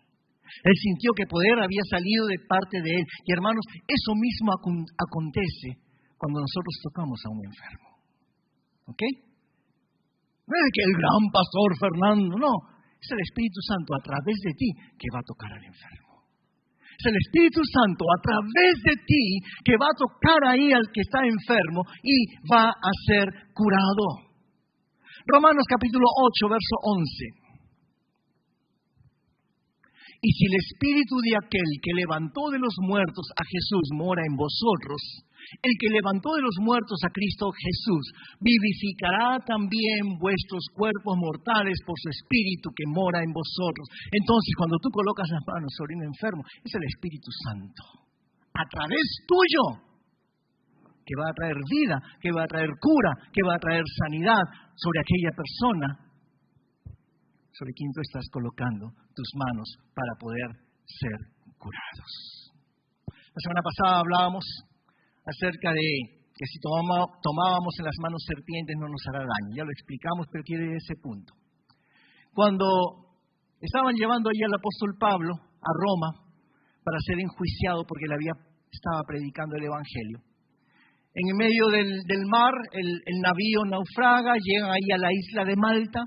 Él sintió que poder había salido de parte de Él. Y hermanos, eso mismo acontece cuando nosotros tocamos a un enfermo. ¿Ok? No es que el gran pastor Fernando, no. Es el Espíritu Santo a través de ti que va a tocar al enfermo. Es el Espíritu Santo a través de ti que va a tocar ahí al que está enfermo y va a ser curado. Romanos capítulo 8, verso 11. Y si el Espíritu de aquel que levantó de los muertos a Jesús mora en vosotros, el que levantó de los muertos a Cristo Jesús vivificará también vuestros cuerpos mortales por su Espíritu que mora en vosotros. Entonces, cuando tú colocas las manos sobre un enfermo, es el Espíritu Santo, a través tuyo, que va a traer vida, que va a traer cura, que va a traer sanidad sobre aquella persona sobre quien tú estás colocando tus manos para poder ser curados. La semana pasada hablábamos acerca de que si tomábamos en las manos serpientes no nos hará daño. Ya lo explicamos, pero quiere ese punto. Cuando estaban llevando allí al apóstol Pablo a Roma para ser enjuiciado porque le estaba predicando el Evangelio, en el medio del mar el navío naufraga, llegan ahí a la isla de Malta,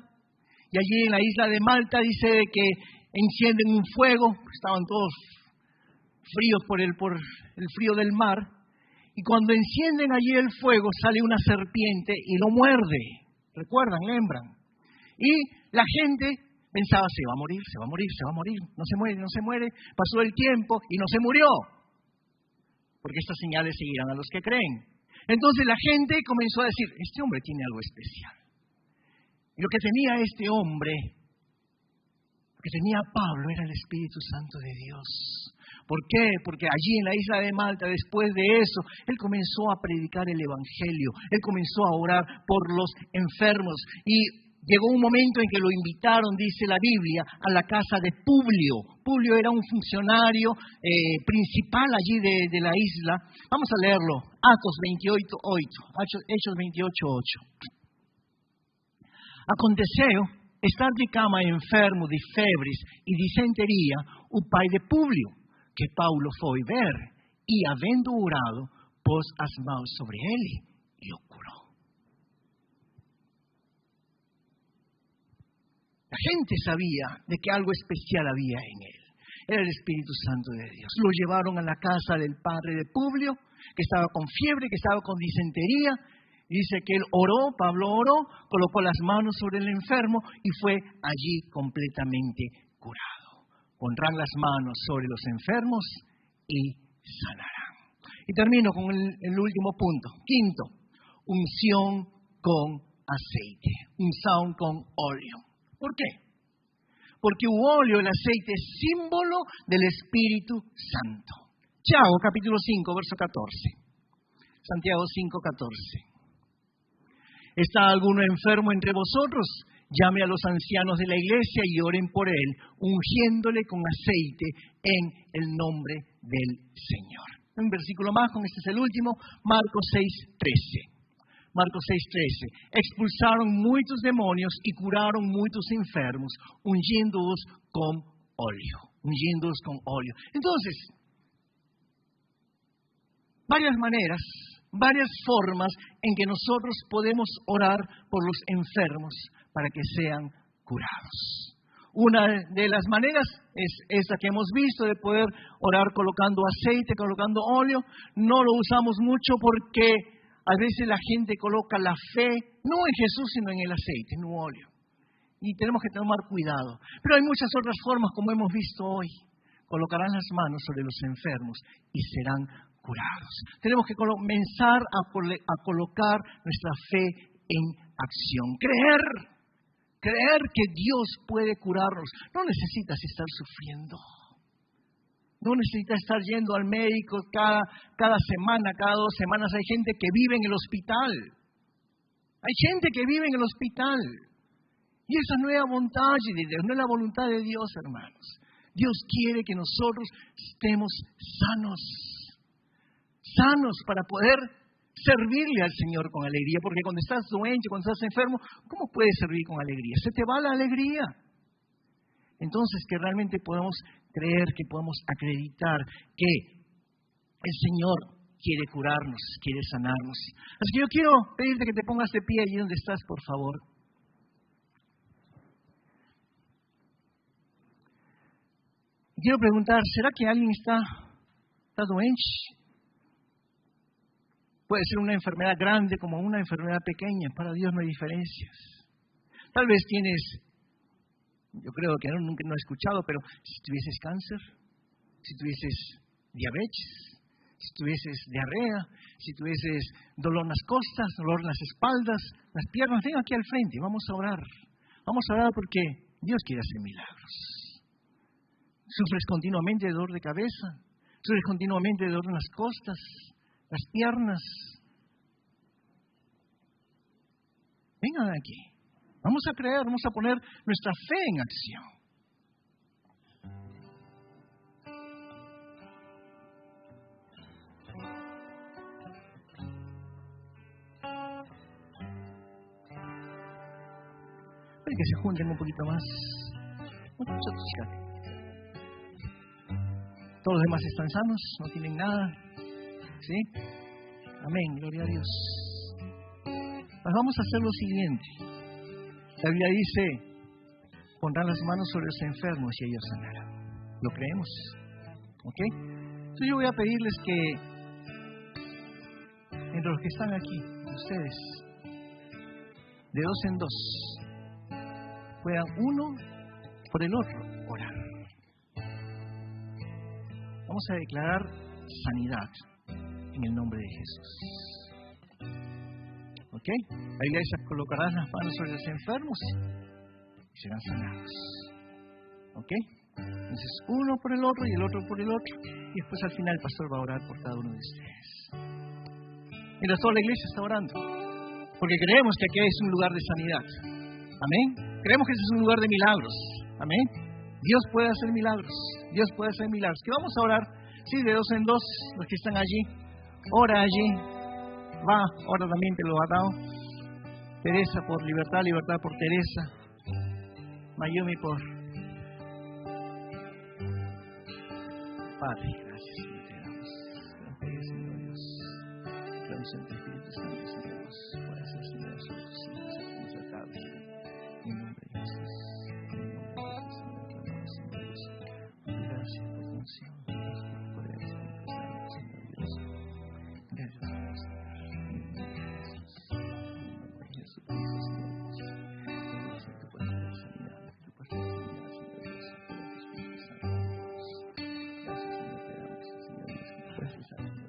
y allí en la isla de Malta dice que encienden un fuego, estaban todos fríos por el frío del mar, y cuando encienden allí el fuego sale una serpiente y lo muerde. ¿Recuerdan? Lembran. Y la gente pensaba, se va a morir, no se muere. Pasó el tiempo y no se murió, porque estas señales seguirán a los que creen. Entonces la gente comenzó a decir, este hombre tiene algo especial. Y lo que tenía este hombre, lo que tenía Pablo, era el Espíritu Santo de Dios. ¿Por qué? Porque allí en la isla de Malta, después de eso, él comenzó a predicar el Evangelio. Él comenzó a orar por los enfermos. Y llegó un momento en que lo invitaron, dice la Biblia, a la casa de Publio. Publio era un funcionario principal allí de la isla. Vamos a leerlo. Hechos 28:8. Aconteceu estar de cama enfermo de febres e disenteria o pai de Publio, que Paulo foi ver, e havendo orado, pôs as mãos sobre ele e o curou. La gente sabía de que algo especial había en él. Era el Espíritu Santo de Dios. Lo llevaron a la casa del padre de Publio, que estaba con fiebre, que estaba con disentería. Dice que él oró, Pablo oró, colocó las manos sobre el enfermo y fue allí completamente curado. Pondrán las manos sobre los enfermos y sanarán. Y termino con el último punto. Quinto, unción con aceite. Unción con óleo. ¿Por qué? Porque el óleo, el aceite, es símbolo del Espíritu Santo. Tiago, capítulo 5, verso 14. Santiago 5, 14. ¿Está alguno enfermo entre vosotros? Llame a los ancianos de la iglesia y oren por él, ungiéndole con aceite en el nombre del Señor. Un versículo más, con este es el último, Marcos 6:13. Marcos 6:13. Expulsaron muchos demonios y curaron muchos enfermos, ungiéndolos con óleo. Entonces, varias maneras, varias formas en que nosotros podemos orar por los enfermos para que sean curados. Una de las maneras es esta que hemos visto, de poder orar colocando aceite, colocando óleo. No lo usamos mucho porque a veces la gente coloca la fe, no en Jesús, sino en el aceite, en un óleo. Y tenemos que tomar cuidado. Pero hay muchas otras formas, como hemos visto hoy. Colocarán las manos sobre los enfermos y serán curados. Tenemos que comenzar a colocar nuestra fe en acción. Creer que Dios puede curarnos. No necesitas estar sufriendo. No necesitas estar yendo al médico cada semana, cada 2 semanas. Hay gente que vive en el hospital. Hay gente que vive en el hospital. Y esa no es la voluntad de Dios, no es la voluntad de Dios, hermanos. Dios quiere que nosotros estemos sanos para poder servirle al Señor con alegría, porque cuando estás doente, cuando estás enfermo, ¿cómo puedes servir con alegría? Se te va la alegría. Entonces, que realmente podemos creer, que podemos acreditar que el Señor quiere curarnos, quiere sanarnos. Así que yo quiero pedirte que te pongas de pie allí donde estás, por favor. Y quiero preguntar, ¿será que alguien está doente? Puede ser una enfermedad grande como una enfermedad pequeña. Para Dios no hay diferencias. Tal vez tienes, yo creo que nunca he escuchado, pero si tuvieses cáncer, si tuvieses diabetes, si tuvieses diarrea, si tuvieses dolor en las costas, dolor en las espaldas, las piernas, ven aquí al frente, vamos a orar. Vamos a orar porque Dios quiere hacer milagros. Sufres continuamente de dolor de cabeza, sufres continuamente de dolor en las costas, las piernas. Vengan aquí. Vamos a creer, vamos a poner nuestra fe en acción. Puede que se junten un poquito más. Todos los demás están sanos, no tienen nada. ¿Sí? Amén, gloria a Dios. Pues vamos a hacer lo siguiente. La Biblia dice, pondrán las manos sobre los enfermos y ellos sanarán. ¿Lo creemos? ¿Ok? Entonces yo voy a pedirles que, entre los que están aquí, ustedes, de 2 en 2, puedan uno por el otro orar. Vamos a declarar sanidad en el nombre de Jesús. ¿Ok? La iglesia colocará las manos sobre los enfermos y serán sanados. ¿Ok? Entonces, uno por el otro y el otro por el otro. Y después al final el pastor va a orar por cada uno de ustedes. Mientras toda la iglesia está orando. Porque creemos que aquí es un lugar de sanidad. Amén. Creemos que este es un lugar de milagros. Amén. Dios puede hacer milagros. Dios puede hacer milagros. Que vamos a orar, sí, de 2 en 2, los que están allí. Ora allí. Va, ora también te lo ha dado. Teresa por libertad, libertad por Teresa. Mayumi por Padre. Gracias, Señor, te damos. Gracias, Señor Dios. Gracias, Espíritu Santo, Señor Dios. Puede ser, Señor, sus hijos atados. En nombre de Jesús. En nombre de Jesús, Señor, te damos, Señor Dios. Gracias por tu unción. Gracias por tu poder, Espíritu Santo, Señor Dios. Gracias, Señor.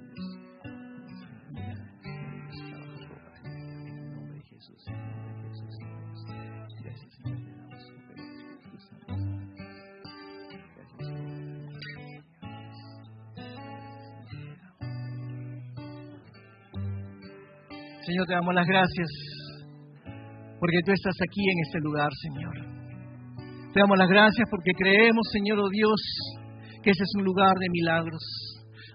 Señor, te damos las gracias porque tú estás aquí en este lugar, Señor. Te damos las gracias porque creemos, Señor, oh Dios, que este es un lugar de milagros,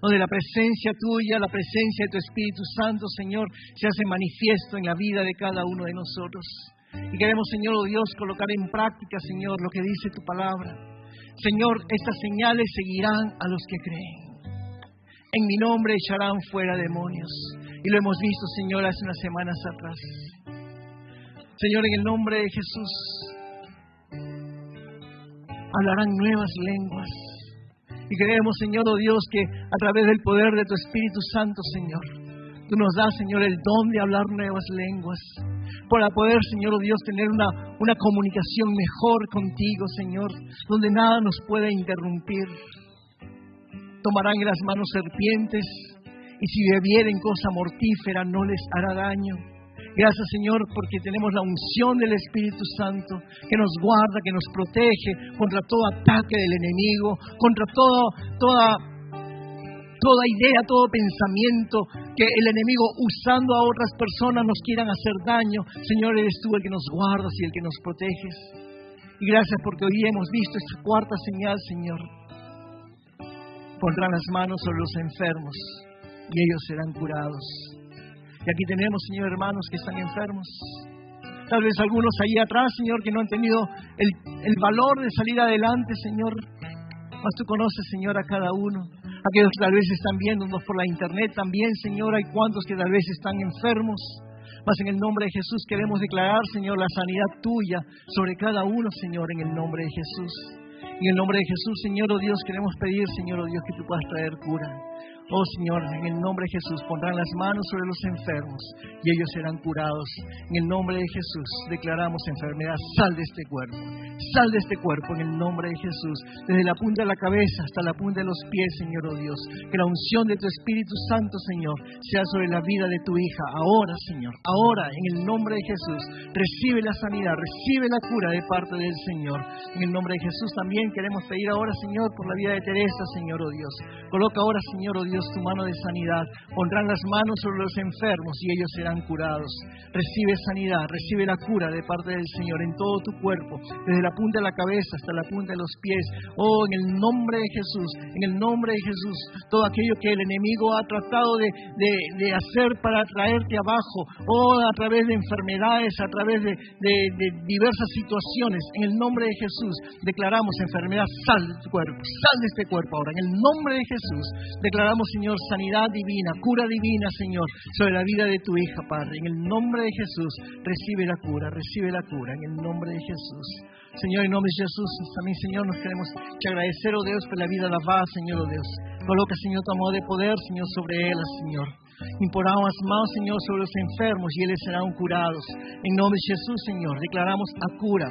donde la presencia tuya, la presencia de tu Espíritu Santo, Señor, se hace manifiesto en la vida de cada uno de nosotros. Y queremos, Señor, oh Dios, colocar en práctica, Señor, lo que dice tu palabra. Señor, estas señales seguirán a los que creen. En mi nombre echarán fuera demonios. Y lo hemos visto, Señor, hace unas semanas atrás. Señor, en el nombre de Jesús, hablarán nuevas lenguas. Y creemos, Señor, oh Dios, que a través del poder de tu Espíritu Santo, Señor, tú nos das, Señor, el don de hablar nuevas lenguas, para poder, Señor, oh Dios, tener una comunicación mejor contigo, Señor, donde nada nos puede interrumpir. Tomarán en las manos serpientes, y si bebieren cosa mortífera no les hará daño. Gracias, Señor, porque tenemos la unción del Espíritu Santo que nos guarda, que nos protege contra todo ataque del enemigo, contra toda idea, todo pensamiento que el enemigo, usando a otras personas, nos quieran hacer daño. Señor, eres tú el que nos guardas y el que nos proteges. Y gracias porque hoy hemos visto esta cuarta señal, Señor. Pondrán las manos sobre los enfermos y ellos serán curados. Y aquí tenemos, Señor, hermanos que están enfermos. Tal vez algunos ahí atrás, Señor, que no han tenido el valor de salir adelante, Señor. Mas tú conoces, Señor, a cada uno. Aquellos que tal vez están viéndonos por la internet también, Señor. Hay cuantos que tal vez están enfermos. Mas en el nombre de Jesús queremos declarar, Señor, la sanidad tuya sobre cada uno, Señor, en el nombre de Jesús. En el nombre de Jesús, Señor, oh Dios, queremos pedir, Señor, oh Dios, que tú puedas traer cura. Oh Señor, en el nombre de Jesús pondrán las manos sobre los enfermos y ellos serán curados. En el nombre de Jesús declaramos enfermedad, sal de este cuerpo. Sal de este cuerpo en el nombre de Jesús. Desde la punta de la cabeza hasta la punta de los pies, Señor, oh Dios. Que la unción de tu Espíritu Santo, Señor, sea sobre la vida de tu hija. Ahora, Señor, ahora, en el nombre de Jesús, recibe la sanidad, recibe la cura de parte del Señor. En el nombre de Jesús también queremos pedir ahora, Señor, por la vida de Teresa, Señor, oh Dios. Coloca ahora, Señor, oh Dios, tu mano de sanidad. Pondrán las manos sobre los enfermos y ellos serán curados. Recibe sanidad, recibe la cura de parte del Señor en todo tu cuerpo, desde la punta de la cabeza hasta la punta de los pies. Oh, en el nombre de Jesús, en el nombre de Jesús, todo aquello que el enemigo ha tratado de hacer para traerte abajo, a través de enfermedades, a través de diversas situaciones, en el nombre de Jesús declaramos enfermedad, sal de tu cuerpo, sal de este cuerpo ahora. En el nombre de Jesús declaramos, Señor, sanidad divina, cura divina, Señor, sobre la vida de tu hija, Padre. En el nombre de Jesús, recibe la cura, en el nombre de Jesús. Señor, en nombre de Jesús, también, Señor, nos queremos agradecer, oh Dios, por la vida lavada, Señor, oh Dios. Coloca, Señor, tu amor de poder, Señor, sobre ella, Señor. Imponamos las manos, Señor, sobre los enfermos y ellos serán curados. En nombre de Jesús, Señor, declaramos a cura,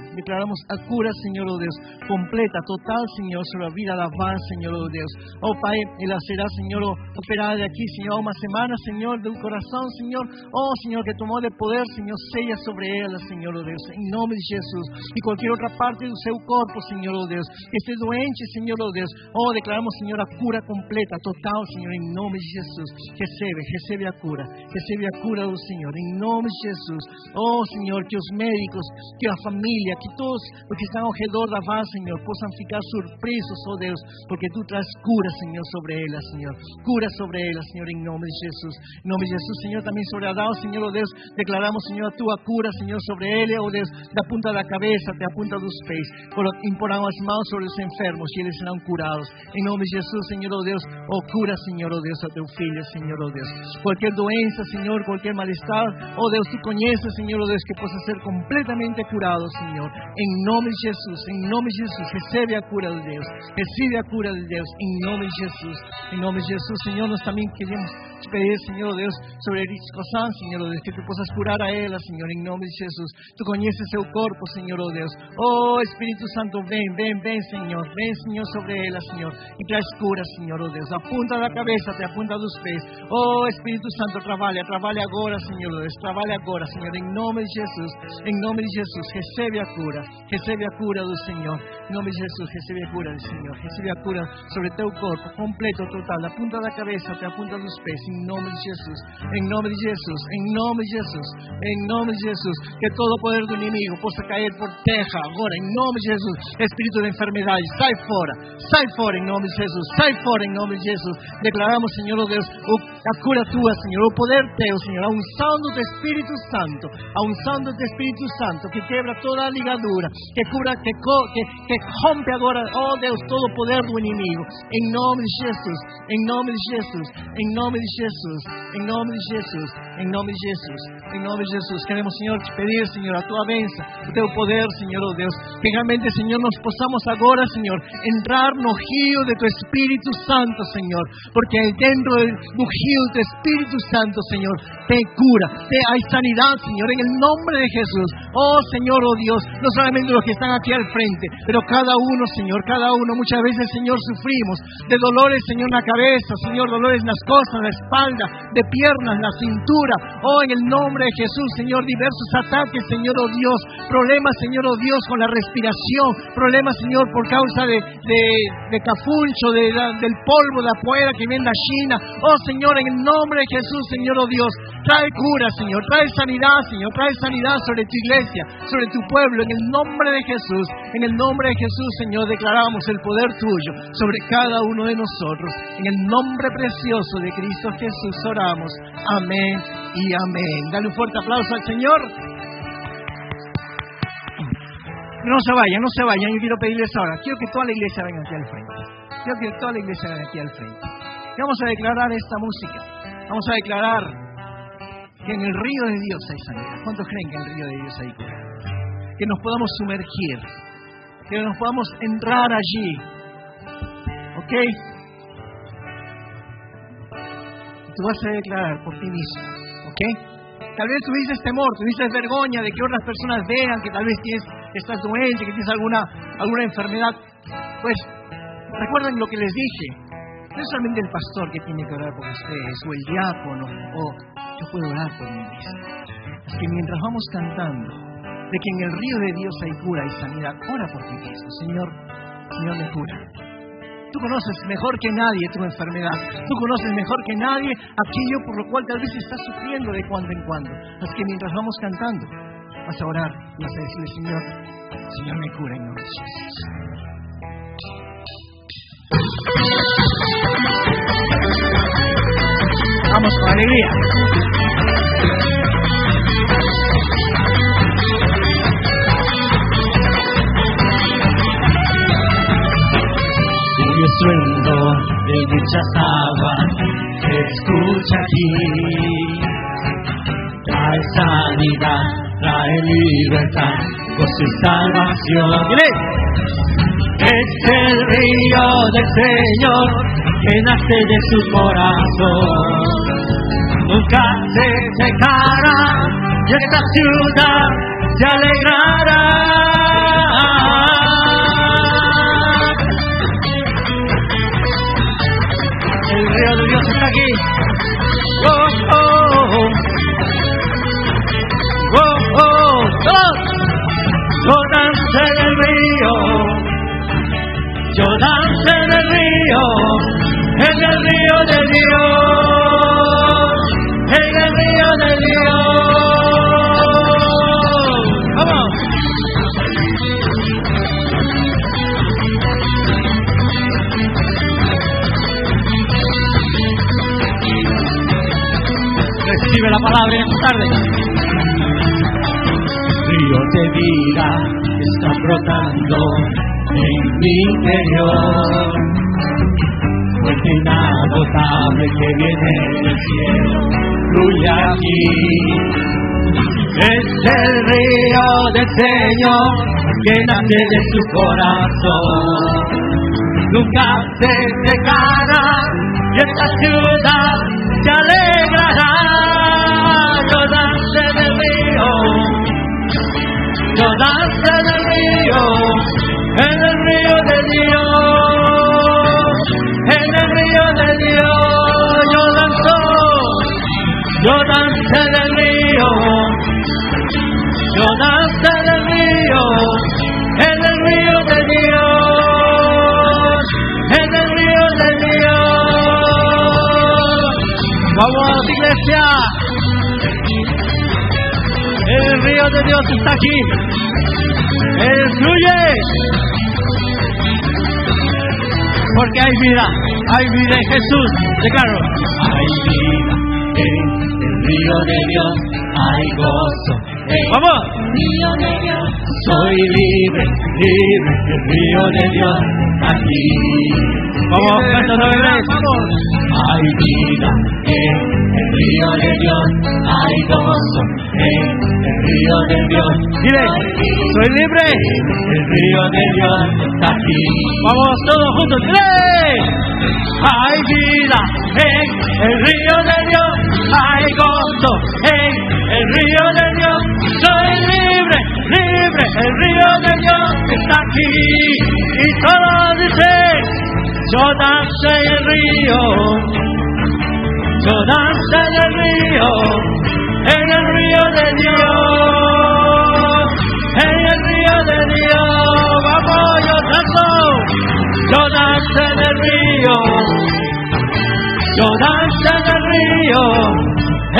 Señor, oh Dios, completa, total, Señor, sobre la vida lavada, Señor, oh Dios. Oh, Padre, ella será, Señor, operada de aquí, Señor, una semana, Señor, del corazón, Señor. Oh, Señor, que tu amor de poder, Señor, sella sobre ella, Señor, oh Dios, en nombre de Jesús. Y cualquier otra parte de su cuerpo, Señor, oh Dios, que esté doente, Señor, oh Dios. Oh, declaramos, Señor, a cura completa, total, Señor, en nombre de Jesús. Recebe a cura, oh Señor, en nombre de Jesús. Oh Señor, que los médicos, que la familia, que todos los que están alrededor de la Señor, puedan ficar surpresos, oh Dios, porque tú traes cura, Señor, sobre ella, Señor. Cura sobre ella, Señor, en nombre de Jesús. En nombre de Jesús, Señor, también sobre Adán, Señor, oh Dios, declaramos, Señor, tu cura, Señor, sobre ella, oh Dios, de la punta de la cabeza, de la punta de los pies. Imponamos las manos sobre los enfermos y ellos serán curados. En nombre de Jesús, Señor, oh Dios, oh cura, Señor, oh Dios, a tu filho, Señor, oh Dios. Cualquier doença, Señor, cualquier malestar, oh Dios, tú conoces, Señor, oh Dios, que pueda ser completamente curado, Señor. En nombre de Jesús, recibe a cura de Dios, en nombre de Jesús. En nombre de Jesús, Señor, nós también queremos te pedir, Señor, oh Dios, sobre Erisco-san, Señor, oh Dios, que tú puedas curar a ella, Señor, en nombre de Jesús. Tú conoces su cuerpo, Señor, oh Dios. Oh Espíritu Santo, ven, Señor, sobre ella, Señor, y traes cura, Señor, oh Dios. Apunta la cabeza, te apunta los pies. Oh Espíritu Santo, trabalha agora, Senhor, trabalha agora, Senhor, em nome de Jesus, recebe a cura do Senhor, em nome de Jesus, recebe a cura do Senhor, recebe a cura sobre teu corpo, completo, total, da ponta da cabeça até a ponta dos pés, em nome de Jesus, que todo o poder do inimigo possa cair por terra agora, em nome de Jesus. Espírito de enfermidade, sai fora, em nome de Jesus, em nome de Jesus. Declaramos, Senhor, oh Deus, a cura tua, Senhor, o poder teu, Senhor, a unção do teu Espírito Santo, que quebra toda a ligadura, que cura, que rompe agora, oh Deus, todo o poder do inimigo, em nome de Jesus, queremos, Senhor, te pedir, Senhor, a tua bênção teu poder, Señor, oh Deus. Que realmente, Señor, nos possamos agora, Señor, entrar no rio de tu Espírito Santo, Señor. Porque dentro do rio de tu Espírito Santo, Señor, tem cura, hay sanidad, Señor, en el nombre de Jesús. Oh, Señor, oh Dios, no solamente los que están aquí al frente, pero cada uno, Señor, cada uno. Muchas veces, Señor, sufrimos de dolores, Señor, en la cabeza, Señor, dolores en las costas, en la espalda, de piernas, la cintura. Oh, en el nombre de Jesús, Señor, diversos ataques, Señor, oh Dios, problemas, Señor, oh Dios, con la respiración, problemas, Señor, por causa de cafuncho, del polvo de afuera que viene de China. Oh, Señor, en el nombre de Jesús, Señor, oh Dios, trae cura, Señor, trae sanidad, Señor, trae sanidad sobre tu iglesia, sobre tu pueblo, en el nombre de Jesús. En el nombre de Jesús, Señor, declaramos el poder tuyo sobre cada uno de nosotros. En el nombre precioso de Cristo Jesús oramos. Amén y amén. Dale un fuerte aplauso al Señor. No se vayan. Yo quiero pedirles ahora. Quiero que toda la iglesia venga aquí al frente. Quiero que toda la iglesia venga aquí al frente. Y vamos a declarar esta música. Vamos a declarar que en el río de Dios hay sanidad. ¿Cuántos creen que en el río de Dios hay cura? Que nos podamos sumergir. Que nos podamos entrar allí. ¿Ok? Tú vas a declarar por ti mismo. ¿Ok? Tal vez tuviste temor, tuviste vergüenza de que otras personas vean que tal vez estás doente, que tienes alguna enfermedad. Pues recuerden lo que les dije. No es solamente el pastor que tiene que orar por ustedes, o el diácono, o yo puedo orar por mí mismo. Es que mientras vamos cantando de que en el río de Dios hay cura y sanidad, ora por ti mismo. Señor, me cura. Tú conoces mejor que nadie tu enfermedad. Tú conoces mejor que nadie aquello por lo cual tal vez estás sufriendo de cuando en cuando. Así que mientras vamos cantando, vas a orar y vas a decirle, Señor, me cura en nombre de Jesús. Vamos con alegría. El estruendo de muchas aguas se escucha aquí. Trae sanidad, trae libertad, gozo y salvación. Es el río del Señor que nace de su corazón. Nunca se secará y esta ciudad se alegrará. El río de Dios está aquí. Oh, oh, oh. Oh, oh, oh. Yo dancé en el río. Yo dancé en el río de Dios, en el río de Dios. ¡Vamos! Recibe la palabra esta tarde. Río de vida está brotando en mi interior, fuente inagotable que viene del cielo, fluye aquí. Es el río del Señor que nace de su corazón. Nunca se secará y esta ciudad se alegrará. Yo dancé en el río, yo dancé en el río, en el río de Dios, en el río de Dios. Yo dancé en el río, yo dancé en el río, en el río de Dios, en el río de Dios. Vamos, iglesia. El río de Dios está aquí. Él fluye. Porque hay vida en Jesús. Declaro, hay vida en el río de Dios, hay gozo. ¡Vamos! Río de Dios, soy libre, el río de Dios, aquí. Vamos, cantando bebés. Vamos. Hay vida en el río de Dios, hay gozo en el río de Dios. Dile, soy libre. El río de Dios está aquí. Vamos todos juntos, dile. Hay vida en el río de Dios. Hay gozo en el río de Dios. Soy libre, libre. El río de Dios está aquí. Y todos dicen, yo danzo en el río. Yo danzo en el río de Dios, en el río de Dios, vamos, yo danzo en el río, yo danzo en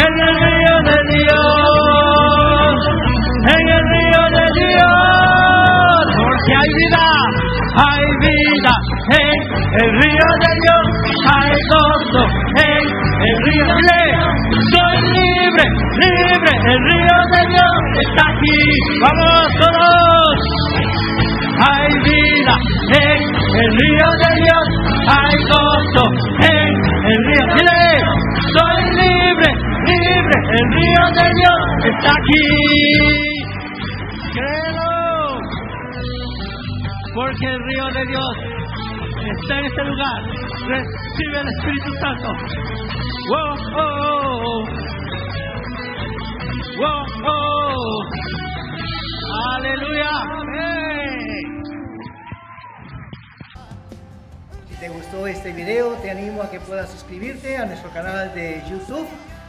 el río de Dios, en el río de Dios, porque hay vida en el río de Dios, hay gozo en el río de Dios. Soy libre, libre, el río de Dios está aquí. Vamos todos. Hay vida en el río de Dios, hay gozo en el río de Dios. Soy libre, libre, el río de Dios está aquí. Créelo, porque el río de Dios está en este lugar. Recibe el Espíritu Santo. Wow, oh, oh. Wow, oh. Aleluya. Si te gustó este video, te animo a que puedas suscribirte a nuestro canal de YouTube,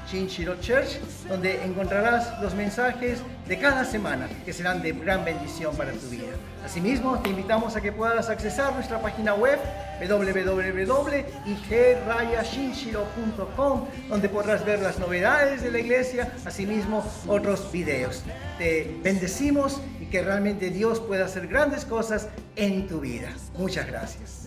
Shinshiro Church, donde encontrarás los mensajes de cada semana que serán de gran bendición para tu vida. Asimismo, te invitamos a que puedas accesar nuestra página web www.ig-shinshiro.com, donde podrás ver las novedades de la iglesia, asimismo otros videos. Te bendecimos y que realmente Dios pueda hacer grandes cosas en tu vida. Muchas gracias.